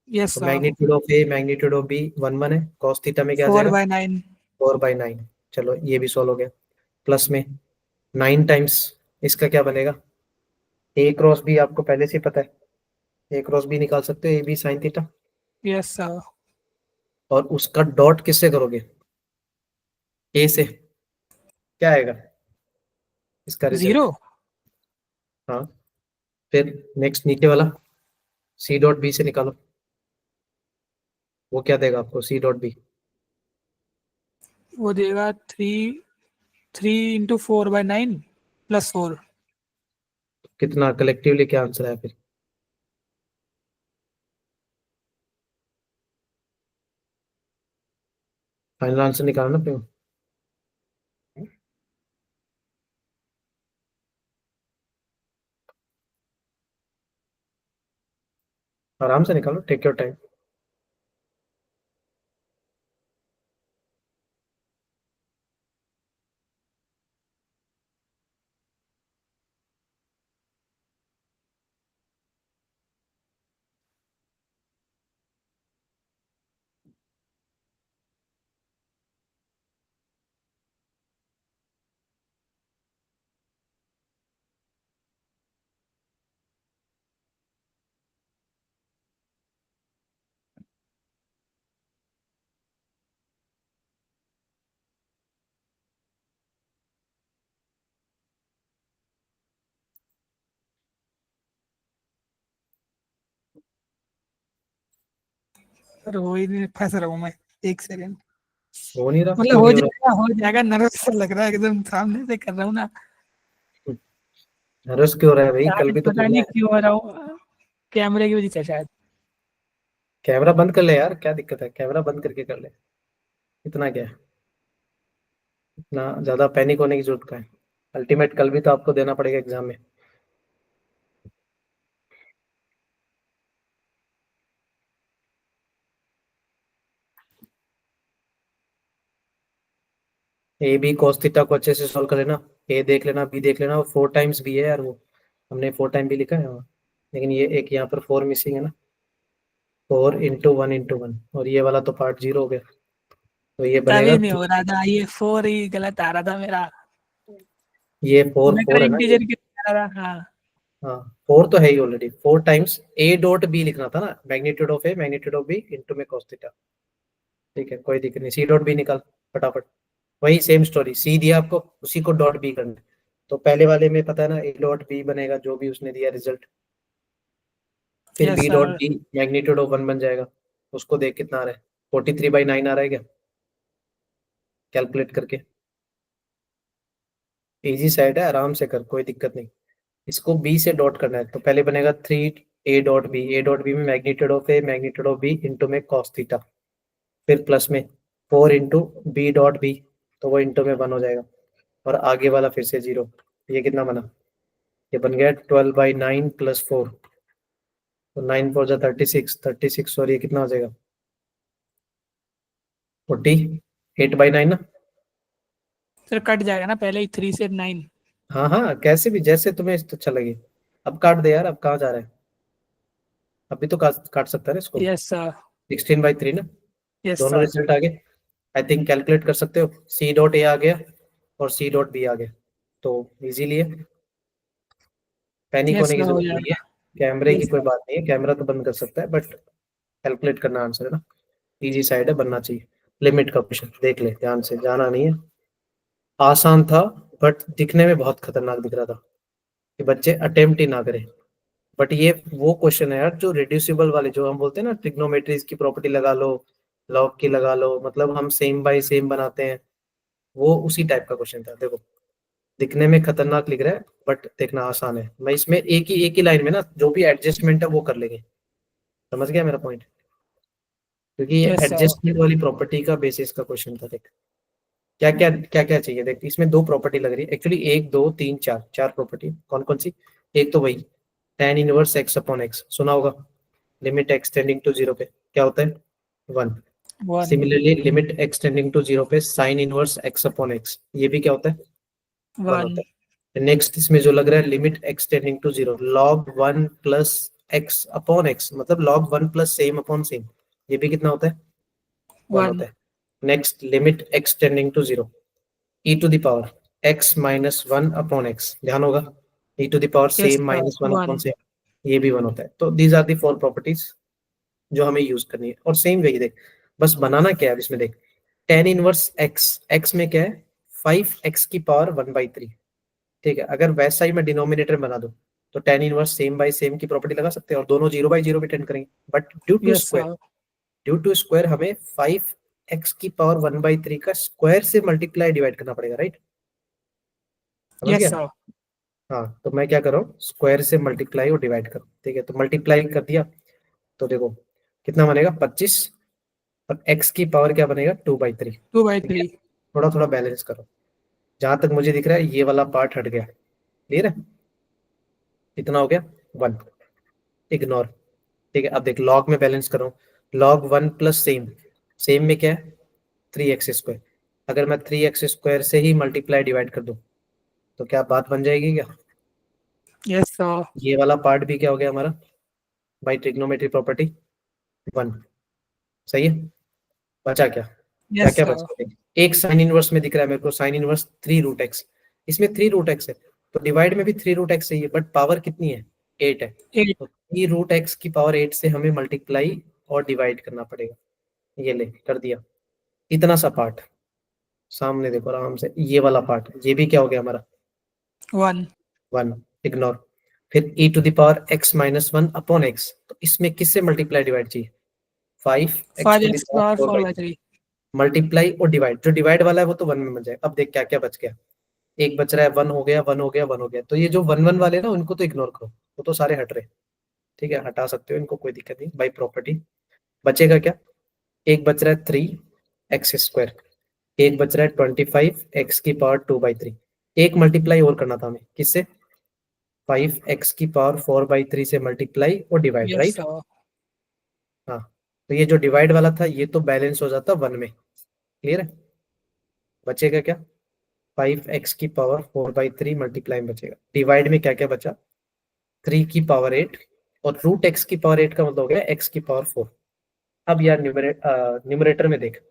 यस तो sir. Magnitude of A magnitude of b 1 1 है, कॉस थीटा में क्या आ जाएगा, 4/9। 4/9। चलो ये भी सॉल्व हो गया। प्लस में 9 टाइम्स इसका क्या बनेगा, ए क्रॉस बी आपको पहले से ही पता है, ए क्रॉस बी निकाल सकते हो, a b sine theta. Yes sir. और उसका डॉट किससे करोगे, ए से, क्या आएगा इसका रिजल्ट। 0। हाँ, फिर नेक्स्ट नीचे वाला सी डॉट बी से निकालो, वो क्या देगा आपको, सी डॉट बी। वो देगा 3 इंटू 4/9 +4। कितना कलेक्टिवली क्या आंसर है फिर? फाइनल आंसर निकालना फिर, आराम से निकालो, टेक योर टाइम। पर हो ही नहीं, फंस रहा हूँ मैं। 1 सेकेंड। हो नहीं रहा, मतलब क्यों हो नहीं हो जाएगा, हो जाएगा। नर्वस सा लग रहा है, एकदम सामने से कर रहा हूँ ना। रहा? नर्वस क्यों हो रहा है भाई, कल शायद भी तो पता करना नहीं है। क्यों हो रहा हूँ। कैमरे की वजह से शायद। कैमरा बंद कर ले यार, क्या दिक्कत है, कैमरा बंद करके कर ले। इतना क्या है, इतना ज्यादा पैनिक होने की जरूरत क्या है। अल्टीमेट कल भी तो आपको देना पड़ेगा एग्जाम में। ए बी cos थीटा को अच्छे से सॉल्व कर लेना, ए देख लेना बी देख लेना, और 4 टाइम्स बी है यार, वो हमने 4 टाइम भी लिखा है वहाँ। लेकिन ये एक यहाँ पर 4 मिसिंग है ना, 4 इंटू 1 और ये वाला तो पार्ट 0 हो गया, तो ये बनेगा तभी नहीं हो रहा था, ये 4 ही गलत आ रहा था मेरा। ये 4 मैं कहा 4 है ना ये। इंटीजर की आ रहा था। हाँ। हाँ 4 तो है ही already, 4 times A dot B लिखना था ना, magnitude of A magnitude of B into में cos थीटा। ठीक है, कोई दिक्कत नहीं, सी डॉट बी निकाल फटाफट। वही सेम स्टोरी, सी दिया आपको, उसी को डॉट बी करना है। तो पहले वाले में पता है ना, ए डॉट बी बनेगा जो भी उसने दिया रिजल्ट। फिर Yes, b dot sir. B magnitude of 1 बन जाएगा, उसको देख कितना आ रहा है, 43/9 आ रहा है क्या, कैलकुलेट करके। इजी साइड है, आराम से कर, कोई दिक्कत नहीं। इसको बी से डॉट करना है, तो पहले बनेगा 3 ए डॉट बी में magnitude of A magnitude of B into में कॉस थीटा, फिर प्लस में 4 इंटू बी डॉट बी, तो वो इंटू में 1 हो जाएगा, और आगे वाला फिर से 0। ये कितना बना, ये बन गया 12/9 प्लस 4, तो 9 4 जा 36 और ये कितना हो जाएगा 48/9 ना। सर कट जाएगा ना, पहले ही 3 से 9। हाँ हाँ, कैसे भी जैसे तुम्हें अच्छा लगे। अब काट दे यार, अब कहाँ जा रहा है, अभी तो काट काट सकता है ना इसको। Yes, sir. 16/3 ना, Yes, दोनों sir. रिजल्ट आ गए। आई थिंक कैलकुलेट कर सकते हो, सी डॉट ए आ गया और सी डॉट बी आ गया, तो इजीली है, पैनिक Yes, होने की sir, हो जरूरत नहीं है। जाएगा. कैमरे की Yes, कोई sir. बात नहीं है, कैमरा तो बंद कर सकता है, बट कैलकुलेट करना आंसर है ना, इजी साइड है, बनना चाहिए। लिमिट का क्वेश्चन देख ले ध्यान से, जाना नहीं है। आसान था बट दिखने में बहुत खतरनाक दिख रहा था, कि बच्चे अटेम्प्ट ही ना करें। बट ये वो क्वेश्चन है यार जो रिड्यूसिबल वाले, जो हम बोलते हैं ना ट्रिग्नोमेट्रीज की प्रॉपर्टी लगा लो, लॉग की लगा लो, मतलब हम सेम बाय सेम बनाते हैं, वो उसी टाइप का क्वेश्चन था। देखो दिखने में खतरनाक लिख रहा है, बट देखना आसान है। मैं इसमें एक ही लाइन में ना जो भी एडजस्टमेंट है वो कर लेंगे, समझ गया मेरा पॉइंट, क्योंकि ये Yes, sir. एडजस्टमेंट वाली प्रॉपर्टी का बेसिस का क्वेश्चन था। देख क्या क्या चाहिए, देख इसमें 2 प्रॉपर्टी लग रही है एक्चुअली, 1 2 3 4 प्रॉपर्टी। कौन कौन सी, एक तो वही tan inverse x upon x सुना होगा, लिमिट x टेंडिंग टू 0 पे क्या होता है 1। 1. Similarly limit x tending to 0 पे sin inverse x upon x, ये भी क्या होता है 1 होता 1. है। नेक्स्ट इसमें जो लग रहा है limit x tending to 0 log 1 plus x upon x, मतलब log 1 plus same upon same, ये भी कितना होता है 1 होता 1. है। Next limit x tending to 0 e to the power x minus 1 upon x, ध्यान होगा e to the power Yes, same sir. Minus 1 upon 1. Same, ये भी 1 होता है। तो दीज आर दी 4 प्रॉपर्टीज जो हमें यूज करनी है, और सेम वही देख, बस बनाना क्या है अब इसमें, देख tan इनवर्स x में क्या है 5x की पावर 1/3, ठीक है। अगर वैसा ही मैं डिनोमिनेटर बना दूं तो tan inverse same by same की प्रॉपर्टी लगा सकते हैं, और दोनों 0/0 पे टेंड करेंगे, but Yes, sir. Due to square हमें 5x की पावर 1/3 का स्क्वायर से मल्टीप्लाई डिवाइड करना पड़ेगा, राइट, समझ Yes, गया। sir. हाँ, तो मैं क्या कर रहा हूँ, स्क्वायर से मल्टीप्लाई और डिवाइड करो, ठीक है। तो मल्टीप्लाई कर दिया तो देखो कितना बनेगा 25, और x की पावर क्या बनेगा 2/3, 2 by ठीक है। 3. थोड़ा थोड़ा बैलेंस करो, जहां तक मुझे दिख रहा है ये वाला पार्ट हट गया, क्लियर है, कितना हो गया 1, इग्नोर, ठीक है। अब देख लॉग में बैलेंस करो, लॉग 1 प्लस सेम, सेम में क्या है 3x², अगर मैं 3x² से ही मल्टीप्लाई डिवाइड कर दूं तो क्या बात बन जाएगी क्या, Yes, sir. ये वाला पार्ट भी क्या हो गया हमारा बाई ट्रिग्नोमेट्री प्रॉपर्टी 1, सही है। बचा क्या, क्या Yes, क्या sir. बचा, एक साइन इनवर्स में दिख रहा है मेरे को, साइन इनवर्स 3√x, इसमें 3√x है, तो डिवाइड में भी 3√x है, बट पावर कितनी है 8 है, 8. तो 3√x की पावर 8 से हमें मल्टीप्लाई और डिवाइड करना पड़ेगा। ये ले कर दिया, इतना सा पार्ट सामने देखो आराम से, ये वाला पार्ट, ये भी क्या हो गया हमारा 1. 1, इग्नोर। फिर e to the power x minus 1 upon x, तो इसमें किससे मल्टीप्लाई डिवाइड चाहिए 5x to the 5x power power 4 by 4/3, 3. Multiply और डिवाइड, जो डिवाइड वाला है वो तो 1 में बन जाएगा। अब देख क्या क्या बच गया, एक बच रहा है 1 हो गया 1 हो गया 1 हो गया, तो ये जो 1 1 वाले ना उनको तो इग्नोर करो, वो तो सारे हट रहे, ठीक है, हटा सकते हो इनको, कोई दिक्कत नहीं बाई प्रॉपर्टी। बचेगा क्या, एक बच रहा है 3x², एक बच रहा है 25x की पावर 2/3, एक मल्टीप्लाई और करना था हमें किससे 5x की पावर 4/3 से मल्टीप्लाई और डिवाइड, Yes, राइट। sir. हाँ, तो ये जो डिवाइड वाला था ये तो बैलेंस हो जाता 1 में, क्लियर है। बचेगा क्या 5x की पावर 4/3 मल्टीप्लाई में बचेगा, डिवाइड में क्या क्या बचा 3 की पावर 8, और √x की पावर 8 का मतलब हो गया x की पावर 4। अब यार न्यूमरेटर में देख,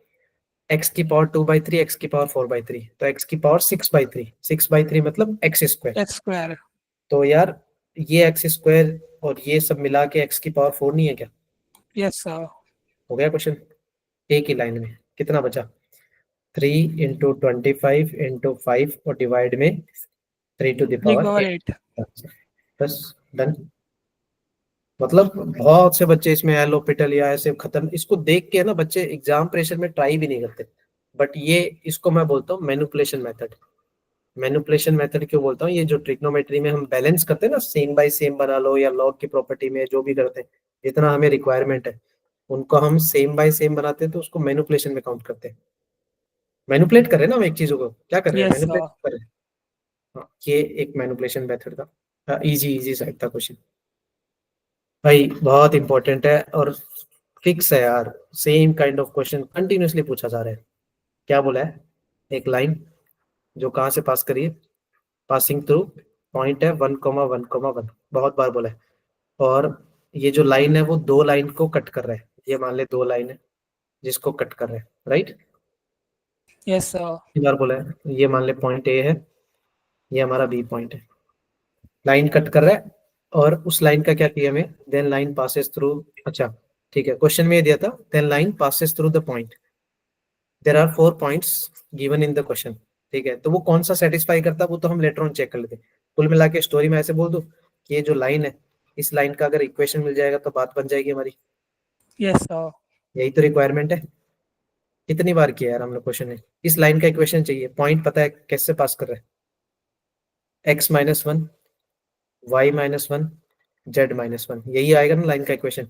x की पावर 2/3 x की पावर 4/3, तो x की पावर 6/3 मतलब x², X square. तो यार ये x² और ये सब मिला के x की पावर 4 नहीं है क्या, Yes, sir. हो गया क्वेश्चन। एक ही लाइन में कितना बचा 3 इंटू 25 इंटू 5 और डिवाइड में 3 टू द 3 पावर power 8, 8. बस डन। मतलब बहुत से बच्चे इसमें एल ऑर्बिटल या ऐसे खत्म, इसको देख के ना बच्चे एग्जाम प्रेशर में ट्राई भी नहीं करते। बट ये, इसको मैं बोलता हूँ मैनिपुलेशन मेथड। मैनिपुलेशन मेथड क्यों बोलता हूँ, ये जो ट्रिग्नोमेट्री में हम बैलेंस करते हैं ना, सेम बाय सेम बना लो या लॉग की प्रॉपर्टी में जो भी करते हैं, जितना हमें रिक्वायरमेंट है उनको हम सेम बाय सेम बनाते हैं, तो उसको मैनिपुलेशन में काउंट करते हैं। मैनिपुलेट कर रहे हैं ना हम एक चीजों को, क्या कर रहे हैं, यस मैनिपुलेट कर रहे हैं। हाँ, ये एक मैनिपुलेशन मेथड था। इजी इजी साइड था क्वेश्चन भाई, बहुत इंपॉर्टेंट है और फिक्स है यार। Same kind of question continuously पूछा जा रहा है। क्या बोला है, एक लाइन जो कहाँ से पास करिए, पासिंग थ्रू पॉइंट है 1,1,1, बहुत बार बोला है। और ये जो लाइन है वो दो लाइन को कट कर रहा है, ये मान ले दो लाइन है जिसको कट कर रहे हैं, राइट। Yes sir. बार बोला है, ये मान ले पॉइंट ए है, ये हमारा बी पॉइंट है, लाइन कट कर रहा है। और उस लाइन का क्या किया हमें, देन लाइन पासेस थ्रू, अच्छा ठीक है, क्वेश्चन में ये दिया था then line passes through the point, there are 4 points given in the question. ठीक है, तो वो कौन सा सेटिस्फाई करता है वो तो हम लेटर ऑन चेक कर लेते हैं। कुल मिला के स्टोरी में ऐसे बोल दो कि ये जो लाइन है, इस लाइन का अगर इक्वेशन मिल जाएगा तो बात बन जाएगी हमारी। Yes sir. यही तो रिक्वायरमेंट है। कितनी बार किया यार हम लोग क्वेश्चन में, इस लाइन का इक्वेशन चाहिए, पॉइंट पता है कैसे पास कर रहा है, x-1, y-1, z-1, यही आएगा ना लाइन का इक्वेशन।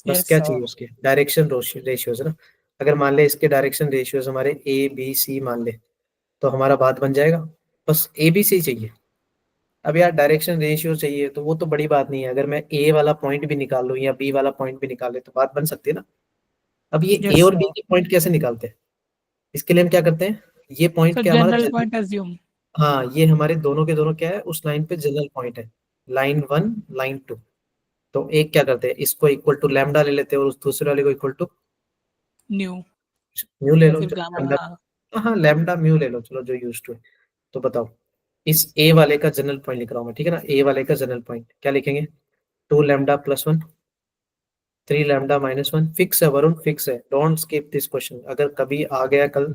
बस यस क्या सर। चाहिए, उसके डायरेक्शन रेशियोज ना। अगर मान ले इसके डायरेक्शन रेशियोज हमारे ए बी सी मान ले, तो हमारा बात बन जाएगा। बस ए बी सी चाहिए। अब यार डायरेक्शन रेशियो चाहिए तो वो तो बड़ी बात नहीं है, अगर मैं ए वाला पॉइंट भी निकाल लूँ या बी वाला पॉइंट भी निकाल ले तो बात बन सकती है ना। अब ये ए यस और बी सर। के पॉइंट कैसे निकालते हैं, इसके लिए हम क्या करते हैं, ये पॉइंट सर क्या हमारा जनरल पॉइंट एज्यूम। हाँ, ये हमारे दोनों के दोनों क्या है, उस लाइन पे जनरल पॉइंट है, लाइन 1 लाइन 2। तो एक क्या करते हैं, इसको इक्वल टू लैम्डा ले लेते हैं और उस दूसरे वाले को इक्वल टू न्यू म्यू ले या लो, फिर जो गामा। लैम्डा, हाँ। हाँ लैम्डा म्यू ले लो, चलो जो यूज टू है। तो बताओ, इस ए वाले का जनरल पॉइंट लिख रहा हूँ मैं, ठीक है ना, ए वाले का जनरल पॉइंट क्या लिखेंगे, 2λ+1, 3λ-1, फिक्स है वरुण, फिक्स है, डोंट स्किप दिस क्वेश्चन, अगर कभी आ गया कल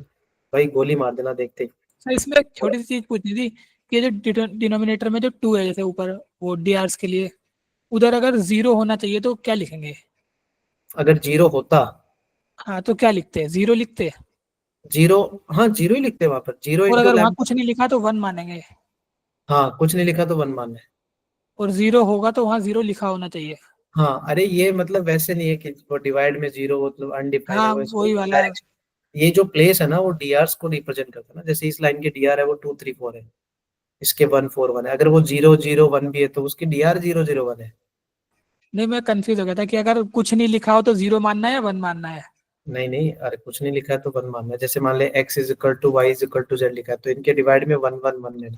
भाई गोली मार देना देखते ही। सर इसमें एक छोटी सी चीज पूछनी थी कि जो डिनोमिनेटर में जो 2 है जैसे ऊपर वो डीआर्स के लिए, उधर अगर 0 होना चाहिए तो क्या लिखेंगे? अगर जीरो होता, हाँ तो क्या लिखते हैं, 0 लिखते हैं। जीरो, हाँ जीरो ही लिखते हैं वहां पर, जीरो और इंटू अगर वहां लैम्डा। कुछ नहीं लिखा तो 1 मानेंगे। हाँ कुछ नहीं लिखा तो वन मान है। और 0 होगा तो वहां 0 लिखा होना चाहिए। हाँ अरे ये मतलब वैसे नहीं है कि वो डिवाइड में जीरो मतलब अनडिफाइंड है हाँ वो, इसको वही वाला। डायरेक्ट, ये जो प्लेस है ना वो डीआरस को रिप्रेजेंट करता है ना, जैसे इस लाइन के डीआर है वो 2, 3, 4 है, इसके 1, 4, 1 है, अगर वो 0, 0, 1 भी है तो उसकी डीआर 0, 0, 1 है। नहीं मैं कंफ्यूज हो गया था कि अगर कुछ नहीं लिखा हो तो 0 मानना है या 1 मानना है। नहीं नहीं, अरे कुछ नहीं लिखा है तो वन मानना है, जैसे मान ले x = y = z लिखा है तो इनके डिवाइड में 1, 1, 1 लेना।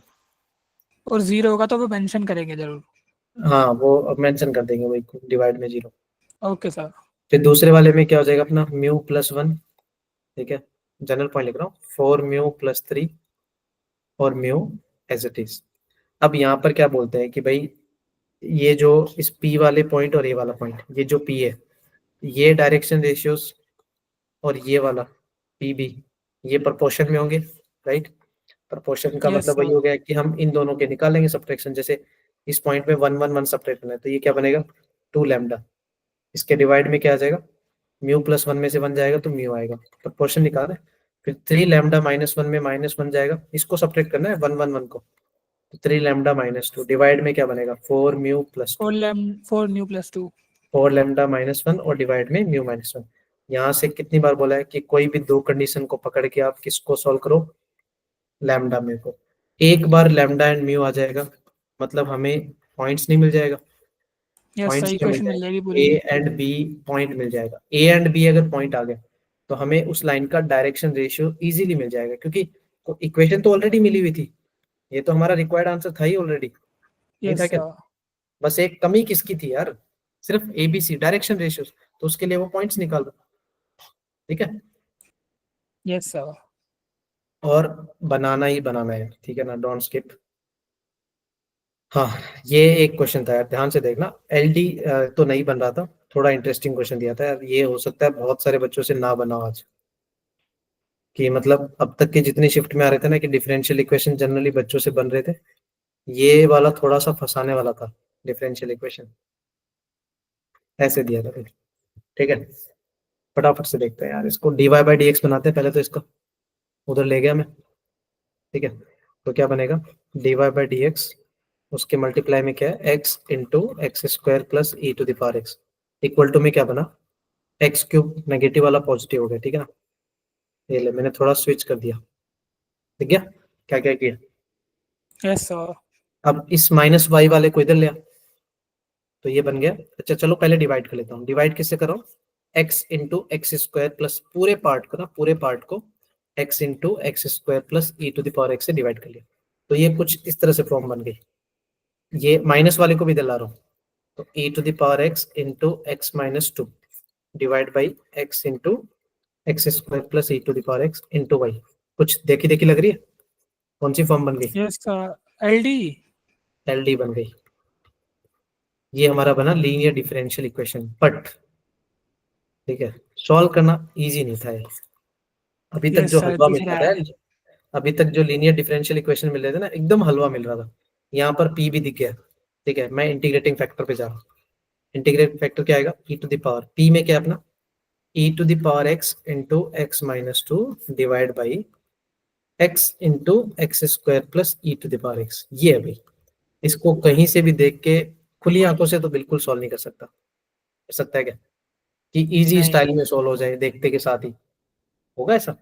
और 0 होगा तो वो मेंशन करेंगे जरूर। हाँ वो अब मेंशन कर देंगे वही, डिवाइड में जीरो। Okay sir. फिर दूसरे वाले में क्या हो जाएगा अपना μ+1, ठीक है, जनरल पॉइंट लिख रहा हूँ, 4μ+3 और म्यू एज इट इज। अब यहाँ पर क्या बोलते हैं कि भाई ये जो इस P वाले पॉइंट और ये वाला पॉइंट, ये जो P है, ये डायरेक्शन रेशियोज और ये वाला PB, ये प्रोपोर्शन में होंगे, राइट। प्रोपोर्शन का यस मतलब वही सर। हो गया कि हम इन दोनों के निकालेंगे सब्ट्रैक्शन, जैसे इस पॉइंट में 1, 1, 1 सब्ट्रैक्ट करना है तो ये क्या बनेगा 2λ, इसके डिवाइड में क्या आ जाएगा, μ+1 में से 1 जाएगा तो म्यू आएगा, प्रोपोर्शन निकाल रहे हैं। फिर 3λ-1 में -1 जाएगा, इसको सब्ट्रैक्ट करना है 1, 1, 1 को, 3λ-2 डिवाइड में क्या बनेगा 4μ+2, 4 न्यू+2। 4λ-1 और डिवाइड में μ-1। यहाँ से कितनी बार बोला है कि कोई भी दो कंडीशन को पकड़ के आप किसको सॉल्व करो, लैम्डा में को, एक बार लैम्डा एंड म्यू आ जाएगा मतलब हमें पॉइंट्स नहीं मिल जाएगा, यस सर पॉइंट्स क्या मिल इक्वेशन मिल जाएगा, जाएगी ए पूरी। एंड बी पॉइंट मिल जाएगा, ए एंड बी अगर पॉइंट आ गया तो हमें उस लाइन का डायरेक्शन रेशियो इजीली मिल जाएगा, क्योंकि इक्वेशन तो ऑलरेडी मिली हुई थी, ये तो हमारा रिक्वायर्ड आंसर था ही ऑलरेडी, नहीं यस था क्या। सर। बस एक कमी किसकी थी यार, सिर्फ एबीसी डायरेक्शन रेशियोज, तो उसके लिए वो पॉइंट्स निकाल दो, ठीक है। Yes sir. और बनाना ही बनाना है, ठीक है ना, डोंट स्किप। हाँ, ये एक क्वेश्चन था यार, ध्यान से देखना, एलडी तो नहीं बन रहा था, थोड़ा इंटरेस्टिंग क्वेश्चन दिया था यार, ये हो सकता है बहुत सारे बच्चों से ना बना आज, कि मतलब अब तक के जितनी शिफ्ट में आ रहे थे ना कि डिफरेंशियल इक्वेशन जनरली बच्चों से बन रहे थे, ये वाला थोड़ा सा फंसाने वाला था, डिफरेंशियल इक्वेशन। ऐसे दिया था फिर, ठीक है। फटाफट से देखते हैं यार इसको, dy/dx बनाते हैं पहले तो इसका, उधर ले गया मैं, ठीक है। तो क्या बनेगा, dy/dx, उसके मल्टीप्लाई में क्या है, x into x square plus e to the power x, equal to में क्या बना, एक्स क्यूब, नेगेटिव वाला पॉजिटिव हो गया, ठीक है ना। ये ले, मैंने थोड़ा स्विच कर दिया, ठीक है। क्या क्या किया, यस सर। अब इस माइनस वाई वाले को इधर ले आ, तो ये बन गया। अच्छा चलो पहले डिवाइड कर लेता हूँ, डिवाइड किससे कर रहा हूँ, x into x square plus पूरे पार्ट को ना, पूरे पार्ट को x into x square plus e to the power x से डिवाइड कर लिया, तो ये कुछ इस तरह से फॉर्म बन गई। ये माइनस वाले को भी दिला रहा हूँ, तो e to the power x into x minus two divide by x into x square plus e to the power x into y. कुछ देखी देखी लग रही है, कौन सी फॉर्म बन गई, यस सर, एलडी। एलडी बन गई। ये हमारा बना लीनियर डिफरेंशियल इक्वेशन, बट ठीक है, सॉल्व करना इजी नहीं था ये। अभी तक यस जो सर, हलवा दिख मिल रहा रहा है। है, अभी तक जो लीनियर डिफरेंशियल इक्वेशन मिल रहे थे ना, एकदम हलवा मिल रहा था। यहाँ पर p भी दिख गया, ठीक है। मैं इंटीग्रेटिंग फैक्टर पे जा रहा हूँ, इंटीग्रेटिंग फैक्टर क्या आएगा, e to the power p में क्या है अपना, e to the power x into x minus two divide by x into x square plus e to the power x। ये अभी इसको कहीं से भी देख के खुली आंखों से तो बिल्कुल सॉल्व नहीं कर सकता, कर सकता है क्या, कि इजी नहीं, स्टाइल में सॉल्व हो जाए देखते के साथ ही, होगा ऐसा,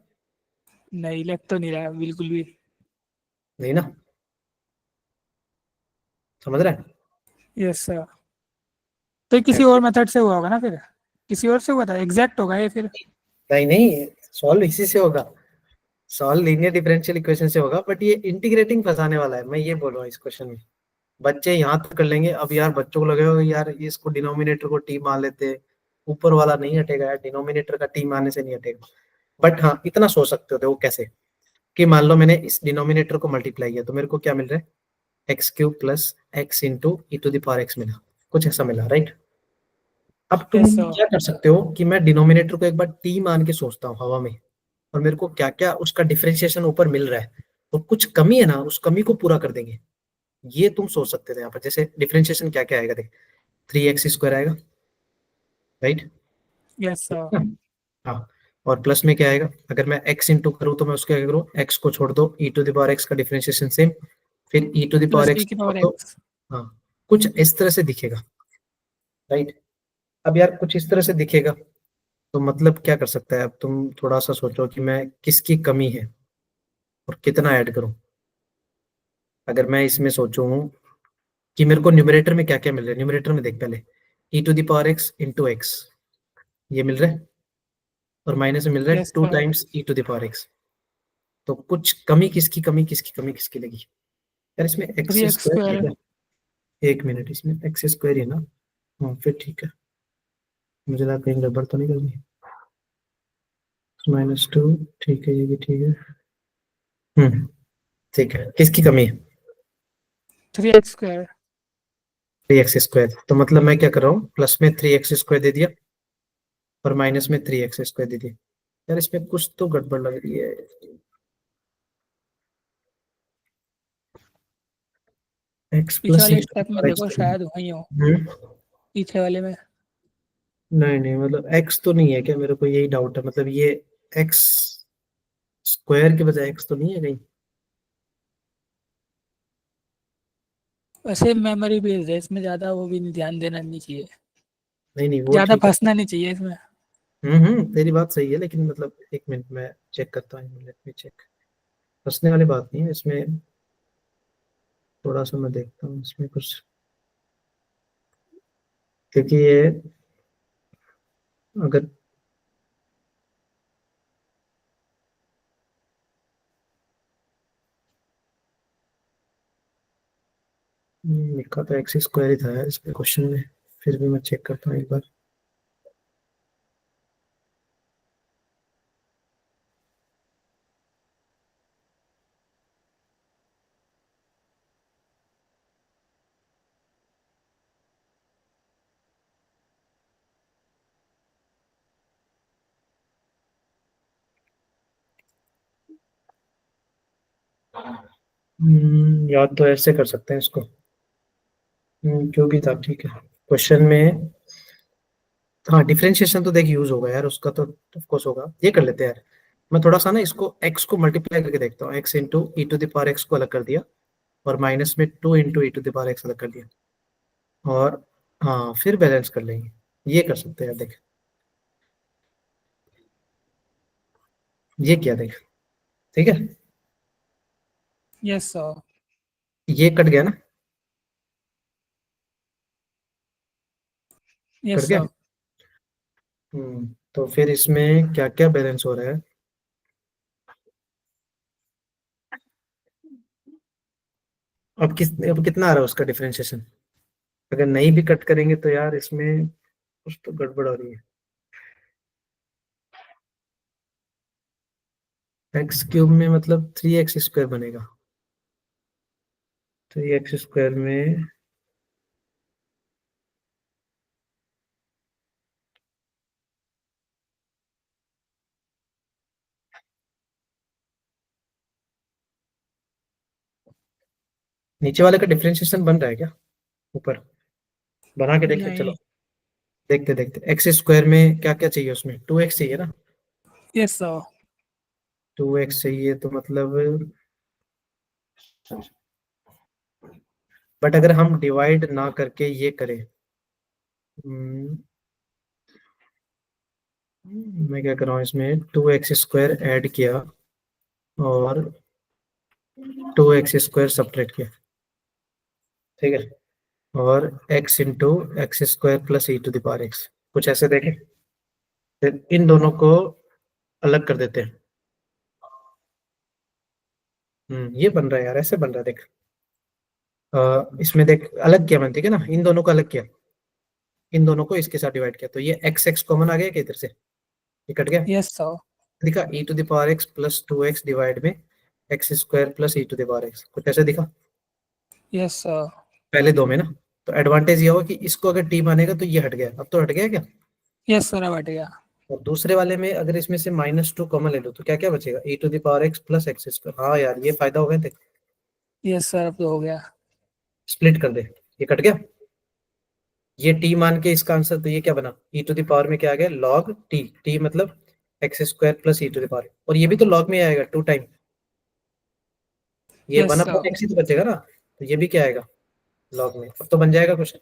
नहीं लग तो नहीं रहा बिल्कुल भी। नहीं ना, समझ रहा है। Yes sir. तो ये किसी और मेथड से हुआ होगा ना फिर, किसी और से हुआ था, एग्जैक्ट होगा ये फिर। नहीं नहीं, सॉल्व इसी से होगा, सॉल्व लीनियर डिफरेंशियल इक्वेशन से होगा, बट ये इंटीग्रेटिंग फंसाने वाला है, मैं ये बोल रहा हूँ इस क्वेश्चन में। बच्चे यहाँ तक कर लेंगे, अब यार बच्चों को लगेगा यार ये इसको डिनोमिनेटर को टी मान लेते, ऊपर वाला नहीं हटेगा यार, डिनोमिनेटर का टी मानने से नहीं हटेगा। बट हाँ इतना सोच सकते हो, वो कैसे, कि मान लो मैंने इस डिनोमिनेटर को मल्टीप्लाई किया तो मेरे को क्या मिल रहा है, x cube plus x into e to the power x मिला, कुछ ऐसा मिला, राइट। अब तुम यस सर। क्या कर सकते हो कि मैं डिनोमिनेटर को एक बार टी मान के सोचता हूँ हवा में, और मेरे को क्या क्या उसका डिफरेंशिएशन ऊपर मिल रहा है, और कुछ कमी है ना, उस कमी को पूरा कर देंगे। ये तुम सोच सकते थे यहाँ पर, जैसे डिफरेंशिएशन क्या क्या आएगा, देख, 3x² आएगा, राइट। Yes sir. हाँ, और प्लस में क्या आएगा, अगर मैं x इंटू करूँ तो मैं उसके क्या करूँ, x को छोड़ दो, e to the power x का डिफरेंशिएशन सेम, फिर e to the power plus e x की छोड़ पावर दो। एक्स। हाँ, कुछ इस तरह से दिखेगा, राइट। अब यार कुछ इस तरह से दिखेगा, तो मतलब क्या कर सकता है, अब तुम थोड़ा सा सोचो कि मैं किसकी कमी है और कितना ऐड करूं। अगर मैं इसमें सोचूं कि मेरे को न्यूमरेटर में क्या क्या मिल रहा है, न्यूमरेटर में देख पहले, e to the power x into x, ये मिल रहा है, और माइनस में मिल रहा है yes to sir. Times e to the power x. तो कुछ कमी किसकी, कमी किसकी, कमी किसकी लगी यार, इसमें एक्स 3x स्क्वायर है स्क्वायर। क्या, एक मिनट, इसमें एक्स स्क्वायर है ना, हाँ फिर ठीक है, मुझे लगा कहीं गड़बड़ तो नहीं करनी, -2, ठीक है, ये भी ठीक है। ठीक है, किसकी कमी है, 3x स्क्वायर। 3x², तो मतलब मैं क्या कर रहा हूँ, प्लस में 3x² दे दिया और माइनस में 3x² दे दिया। यार इसमें कुछ तो गड़बड़ लग रही है, x पीछे प्लस वाले ई टू द स्टेप में पावर देखो, शायद वही हो, हम्म पीछे वाले में। नहीं नहीं, मतलब x तो नहीं है क्या, मेरे को यही डाउट है, मतलब ये x² के बजाय x तो नहीं है कहीं, वैसे मेमोरी बेस्ड है, इसमें ज़्यादा वो भी नहीं, ध्यान देना नहीं चाहिए, नहीं नहीं वो ज़्यादा ठीक है। फंसना नहीं चाहिए इसमें। तेरी बात सही है, लेकिन मतलब एक मिनट मैं चेक करता हूँ, लेट मी चेक, फंसने वाली बात नहीं है इसमें, थोड़ा सा मैं देखता हूँ इसमें कुछ, क्योंकि ये अगर लिखा तो x² ही था इस पे क्वेश्चन में, फिर भी मैं चेक करता हूँ एक बार। याद तो ऐसे कर सकते हैं इसको, क्यों भी था, ठीक है, क्वेश्चन में हाँ डिफरेंशिएशन तो देख यूज होगा यार उसका, तो ऑफ कोर्स होगा। ये कर लेते हैं यार, मैं थोड़ा सा ना इसको x को मल्टीप्लाई करके देखता हूँ। x into e to the power x को अलग कर दिया, और माइनस में 2 into e to the power x अलग कर दिया, और हाँ फिर बैलेंस कर लेंगे। ये कर सकते हैं, देख ये किया देख, ठीक है। Yes sir. ये कट गया ना, कट यस गया। सर। तो फिर इसमें क्या क्या बैलेंस हो रहा है। अब कितना आ रहा है उसका डिफरेंशिएशन। अगर नहीं भी कट करेंगे तो यार इसमें कुछ तो गड़बड़ हो रही है। एक्स क्यूब में मतलब 3x² बनेगा। 3x² में नीचे वाले का डिफरेंशिएशन बन रहा है क्या ऊपर, बना के देखते नहीं। चलो। देखते देखते x² में क्या क्या चाहिए, उसमें 2x चाहिए ना। Yes sir. 2x चाहिए तो मतलब, बट अगर हम डिवाइड ना करके ये करें, हम्म, मैं क्या कर रहा हूँ इसमें 2x² ऐड किया और 2x² सब्ट्रैक्ट किया, ठीक है। और x into x² plus e to the power x, कुछ ऐसे देखें। फिर इन दोनों को अलग कर देते हैं। ये बन रहा है यार, ऐसे बन रहा है देख। इसमें देख अलग किया मैंने, ठीक है ना, इन दोनों को अलग किया, इन दोनों को इसके साथ डिवाइड किया, तो ये एक्स एक्स कॉमन आ गया क्या इधर से, ये कट गया। Yes sir. दिखा e to the power x plus 2x divide में x² plus e to the power x, कुछ ऐसे दिखा यस सर। पहले दो में ना। तो एडवांटेज ये हुआ कि इसको अगर टी मानेगा तो ये हट गया, अब तो हट गया क्या। यस सर, अब हट गया। और दूसरे वाले में अगर इसमें से -2 कॉमन ले लो तो क्या क्या बचेगा, e to the power x plus x²। हाँ यार ये फायदा हो गया, देख यस सर, अब तो हो गया। स्प्लिट कर दे, ये कट गया। ये टी मान के इसका आंसर, तो ये क्या बना, ई टू द पावर में क्या आ गया लॉग टी, टी मतलब x² plus e to the power, और ये भी तो लॉग में आएगा 2 टाइम, ये yes one sir. Upon x ही तो बचेगा ना, तो ये भी क्या आएगा लॉग में, अब तो बन जाएगा क्वेश्चन।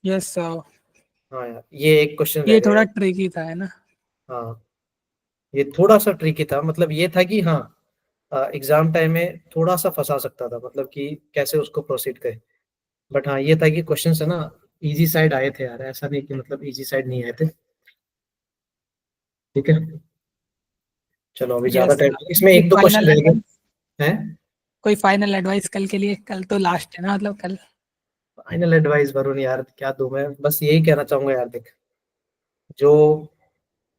Yes sir. हाँ यार ये एक क्वेश्चन रह ये गया थोड़ा यार। ट्रिकी था, है ना? हाँ ये थोड़ा सा ट्रिकी था, मतलब ये था कि हाँ एग्जाम टाइम में थोड़ा सा फंसा सकता था, मतलब कि कैसे उसको प्रोसीड करें। बट हाँ ये था कि क्वेश्चन है ना, इजी साइड आए थे यार, ऐसा नहीं कि मतलब इजी साइड नहीं आए थे, ठीक है। चलो अभी ज्यादा यस टाइम, सर। इसमें कोई एक दो क्वेश्चन फाइनल रह एडवाइस? गए हैं। कोई फाइनल एडवाइस कल के लिए? कल तो लास्ट है ना, मतलब कल। फाइनल एडवाइस वरुण यार क्या दूं मैं, बस यही कहना चाहूंगा यार, देख जो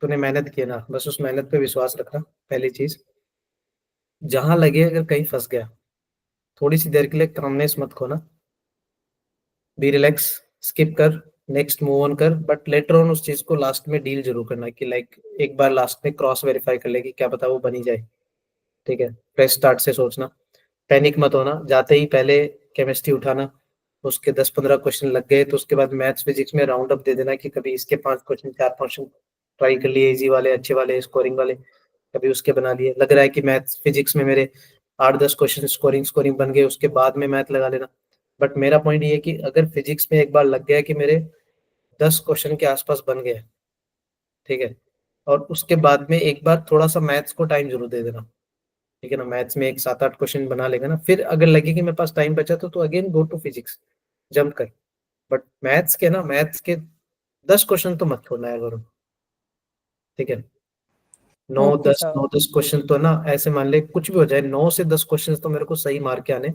तूने मेहनत की है ना, बस उस मेहनत पे विश्वास रखना, पहली चीज। जहां लगे अगर कहीं फंस गया, थोड़ी सी देर के लिए कामनेस मत खोना, बी रिलैक्स, स्किप कर, नेक्स्ट मूव ऑन कर, बट लेटर ऑन उस चीज को लास्ट में डील जरूर करना, कि लाइक एक बार लास्ट में क्रॉस वेरीफाई कर ले कि क्या पता वो बनी जाए, ठीक है। फ्रेश स्टार्ट से सोचना, पैनिक मत होना, जाते ही पहले केमिस्ट्री उठाना, उसके 10-15 क्वेश्चन लग गए तो उसके बाद मैथ्स फिजिक्स में राउंड अप दे देना, कि कभी इसके 5 क्वेश्चन 4 क्वेश्चन ट्राई कर लिए, इजी वाले अच्छे वाले स्कोरिंग वाले, कभी उसके बना लिए। लग रहा है कि मैथ्स फिजिक्स में मेरे 8-10 क्वेश्चन स्कोरिंग स्कोरिंग बन गए, उसके बाद में मैथ लगा लेना। बट मेरा पॉइंट ये है कि अगर फिजिक्स में एक बार लग गया कि मेरे 10 क्वेश्चन के आसपास बन गए, ठीक है, और उसके बाद में एक बार थोड़ा सा मैथ्स को टाइम जरूर दे देना, ठीक है ना। मैथ्स में एक 7-8 क्वेश्चन बना लेगा ना, फिर अगर लगे कि मेरे पास टाइम बचा तो again go to physics, jump कर। बट मैथ्स के 10 क्वेश्चन तो मत छोड़ना है वरुण, ठीक है। नौ ओके दस सर। 9-10 क्वेश्चन तो ना, ऐसे मान ले कुछ भी हो जाए, 9 से 10 क्वेश्चन तो मेरे को सही मार के आने।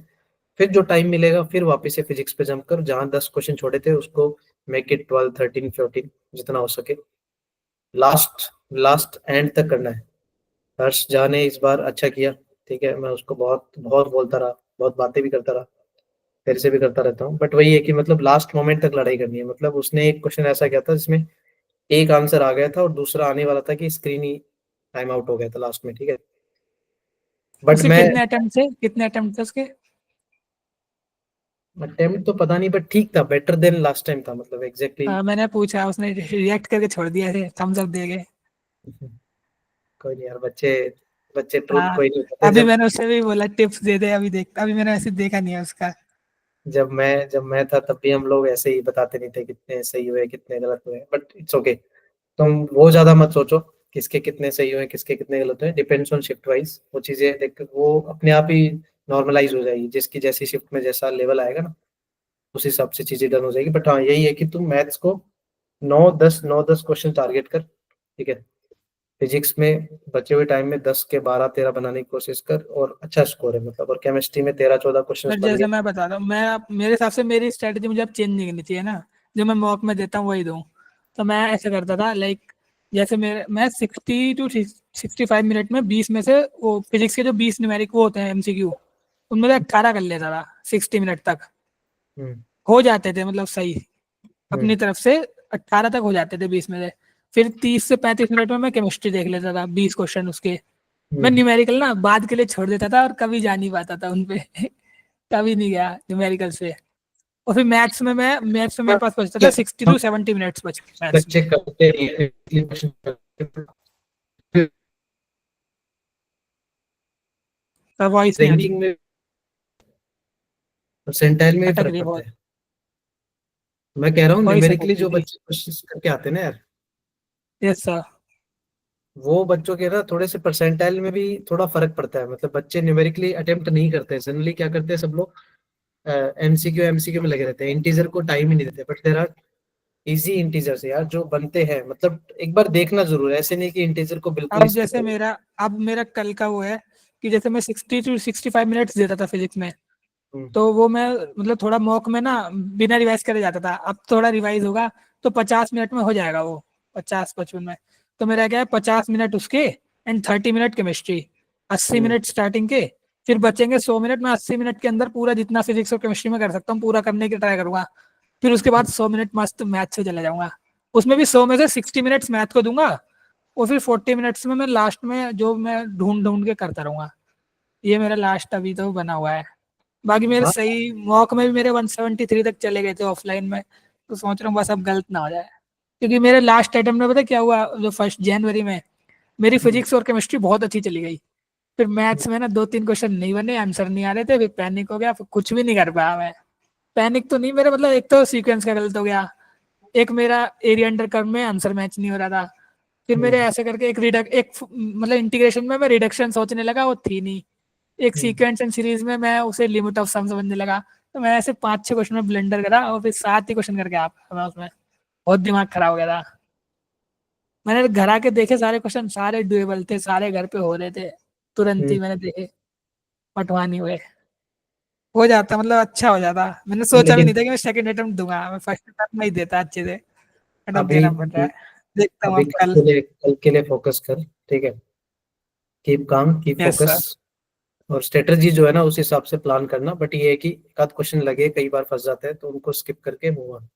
फिर जो टाइम मिलेगा फिर वापस से फिजिक्स पे जंप कर, जहां 10 क्वेश्चन छोड़े थे उसको मेक इट 12, 13, 14 जितना हो सके, लास्ट लास्ट एंड तक करना है। हर्ष झा ने इस बार अच्छा किया, ठीक है, मैं उसको बहुत बहुत बोलता रहा, बहुत बातें भी करता रहा, तेरे से भी करता रहता हूँ, बट वही है कि मतलब लास्ट मोमेंट तक लड़ाई करनी है। मतलब उसने एक क्वेश्चन ऐसा किया था जिसमें एक आंसर आ गया था और दूसरा आने वाला था, कि स्क्रीन ही टाइम आउट हो गया था लास्ट में, ठीक है। बट उसके मैं कितने अटेम्प्ट थे? कितने अटेम्प्ट थे उसके? अटेम्प्ट तो पता नहीं, बट ठीक था, बेटर देन लास्ट टाइम था, मतलब एग्जैक्टली। मैंने पूछा, उसने रिएक्ट करके छोड़ दिया थे, थम्स अप दे गए। कोई नहीं यार, बच्चे बच्चे ट्रूथ हाँ, कोई नहीं बताते। अभी जब मैंने उससे भी बोला टिप्स दे दे, अभी देखता, अभी मैंने ऐसे देखा नहीं है उसका। जब मैं था तब भी हम लोग ऐसे ही बताते नहीं थे कितने सही हुए कितने गलत हुए, बट इट्स ओके। तुम वो ज्यादा मत सोचो किसके कितने सही हुए किसके कितने गलत हुए, डिपेंड्स ऑन शिफ्ट वाइज, वो चीजें देख वो अपने आप ही नॉर्मलाइज हो जाएगी, जिसकी जैसी शिफ्ट में जैसा लेवल आएगा ना उस हिसाब से चीजें डन हो जाएगी। बट हाँ यही है कि तुम मैथ्स को 9-10 क्वेश्चन टारगेट कर, ठीक है। फिजिक्स में बचे हुए टाइम में 10 के 12-13 बनाने की कोशिश कर, और अच्छा स्कोर है मतलब, और केमिस्ट्री में 13-14 क्वेश्चंस फिर बन जैसे गए। मैं बता रहा हूँ, मेरे हिसाब से मेरी स्ट्रेटजी मुझे अब चेंज नहीं करनी चाहिए ना, जो मैं मॉक में देता हूँ वही दूँ। तो मैं ऐसे करता था, लाइक जैसे मैं 60 to 65 मिनट में 20 में से वो फिजिक्स के जो 20 न्यूमेरिक वो होते हैं एमसीक्यू, उनमें से 18 कर लेता था 60 मिनट तक। हम्म। हो जाते थे मतलब सही, हम्म। अपनी तरफ से 18 तक हो जाते थे 20 में से। फिर 30 से 35 मिनट में मैं केमिस्ट्री देख लेता था, 20 क्वेश्चन उसके। मैं हम्म। न्यूमेरिकल ना बाद के लिए छोड़ देता था, और कभी जा नहीं पाता था उनपे। कभी नहीं गया न्यूमेरिकल से। और फिर मैथ्स में मेरे पास बचता था 60 to 70 मिनट्स बचते मैथ्स में। बच्चे करते नहीं है, इसलिए क्वेश्चन करते हैं। वॉइस नहीं आ रही, रैंकिंग में परसेंटाइल में ही अटक फर्क रही है पड़ता बहुत, है। मैं कह रहा हूँ वॉइस अटक न्यूमेरिकली रही जो थी। बच्चे कोशिश करके आते हैं ना यार, यस सर। वो बच्चों के ना थोड़े से परसेंटाइल में भी थोड़ा फर्क पड़ता है, मतलब बच्चे न्यूमेरिकली अटेम्प्ट नहीं करते हैं जनरली, क्या करते हैं सब लोग एमसीक्यू में लगे रहते हैं, इंटीजर को टाइम ही नहीं देते। But there are easy integers यार जो बनते हैं, मतलब एक बार देखना जरूर है, ऐसे नहीं कि इंटीजर को बिल्कुल ही अब skip जैसे करो। मेरा कल का वो है कि जैसे मैं 60 to 65 मिनट्स देता था फिजिक्स में, हम्म। तो वो मैं मतलब थोड़ा मॉक में ना बिना रिवाइज करे जाता था। अब थोड़ा रिवाइज होगा तो 50 मिनट में हो जाएगा वो, 50-55 में। तो मेरा क्या है, 50 मिनट उसके and 30 minute chemistry, 80 hmm. Minute starting के। फिर बचेंगे 100 मिनट, मैं 80 मिनट के अंदर पूरा जितना फिजिक्स और केमिस्ट्री में कर सकता हूँ पूरा करने की ट्राई करूंगा। फिर उसके बाद 100 मिनट मस्त मैथ से चले जाऊंगा। उसमें भी 100 में से 60 मिनट्स मैथ को दूंगा, और फिर 40 मिनट्स में मैं लास्ट में जो मैं ढूंढ ढूंढ के करता रहूंगा। ये मेरा लास्ट अभी तो बना हुआ है। बाकी मेरे हाँ। सही मॉक में भी मेरे 173 तक चले गए थे ऑफलाइन में। तो सोच रहा हूँ बस अब गलत ना हो जाए, क्योंकि मेरे लास्ट अटेम्प्ट में पता है क्या हुआ, जो 1 जनवरी में मेरी हम्म। फिजिक्स और केमिस्ट्री बहुत अच्छी चली गई। फिर मैथ्स में ना 2-3 क्वेश्चन नहीं बने, आंसर नहीं आ रहे थे, फिर पैनिक हो गया, फिर कुछ भी नहीं कर पाया मैं। पैनिक तो नहीं, मेरा मतलब एक तो सीक्वेंस का गलत हो गया, एक मेरा एरिया अंडर कर्व में आंसर मैच नहीं हो रहा था। फिर मेरे हम्म। ऐसे करके एक मतलब इंटीग्रेशन में मैं रिडक्शन सोचने लगा, वो थी नहीं। एक हम्म। सीक्वेंस एंड सीरीज में मैं उसे लिमिट ऑफ सम समझने लगा। तो मैं ऐसे 5-6 क्वेश्चन में ब्लेंडर करा, और फिर 7 ही क्वेश्चन करके आ पाया मैं उसमें। बहुत दिमाग खराब हो गया था। मैंने घर आके देखे सारे क्वेश्चन, सारे डुएबल थे, सारे घर पे हो रहे थे, तुरंत ही हम्म। मैंने देखे, पटवा नहीं हुए। हो जाता मतलब अच्छा हो जाता। मैंने नहीं, सोचा भी लेकिन नहीं था कि मैं सेकंड अटेम्प्ट दूंगा, मैं फर्स्ट अटेम्प्ट में ही देता अच्छे से। बट अब अभी देना पड़ रहा है, देखता हूँ अभी अब कल। कल के लिए फोकस कर, ठीक है। Keep calm keep yes focus, sir. और स्ट्रेटजी जो है ना उस हिसाब से प्लान करना। बट ये है कि एक आध क्वेश्चन लगे, कई बार फंस जाते हैं तो उनको स्किप करके मूव ऑन,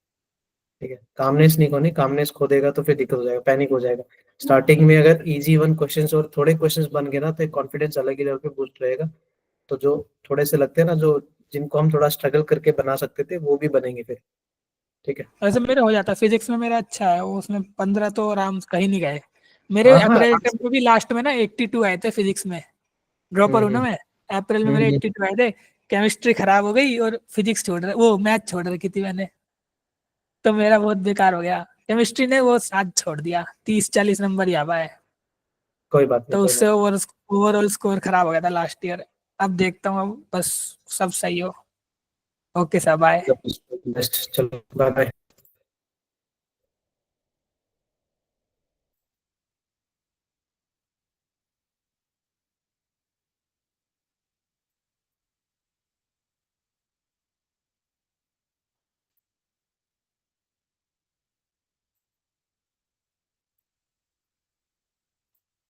ठीक है। कामनेस नहीं खोनी, कामनेस खो देगा तो फिर दिक्कत हो जाएगा, पैनिक हो जाएगा। स्टार्टिंग में अगर इजी वन क्वेश्चंस और थोड़े क्वेश्चंस बन गए ना तो कॉन्फिडेंस अलग ही लेवल पे बूस्ट रहेगा। तो जो थोड़े से लगते हैं ना, जो जिनको हम थोड़ा स्ट्रगल करके बना सकते थे वो भी बनेंगे फिर, ठीक है। वैसे मेरा हो जाता, फिजिक्स में मेरा अच्छा है, वो उसमें 15 तो आराम से कहीं नहीं गए। मेरे हाँ हाँ अप्रैल आराम अटेम्प्ट से। में भी लास्ट में ना 82 आए थे फिजिक्स में। ड्रॉपर हूँ ना हम्म। मैं। अप्रैल में मेरे हम्म। 82 आए थे। केमिस्ट्री खराब हो गई, और फिजिक्स छोड़ रहे, वो मैथ छोड़ रखी थी मैंने। तो मेरा बहुत बेकार हो गया। केमिस्ट्री ने वो साथ छोड़ दिया, 30-40 नंबर ही आ पाए। कोई बात नहीं, तो कोई उससे बात ओवरऑल स्कोर खराब हो गया था लास्ट ईयर। अब देखता हूँ, अब बस सब सही हो। ओके सब बाय। नहीं। बेस्ट, चलो बाय बाय।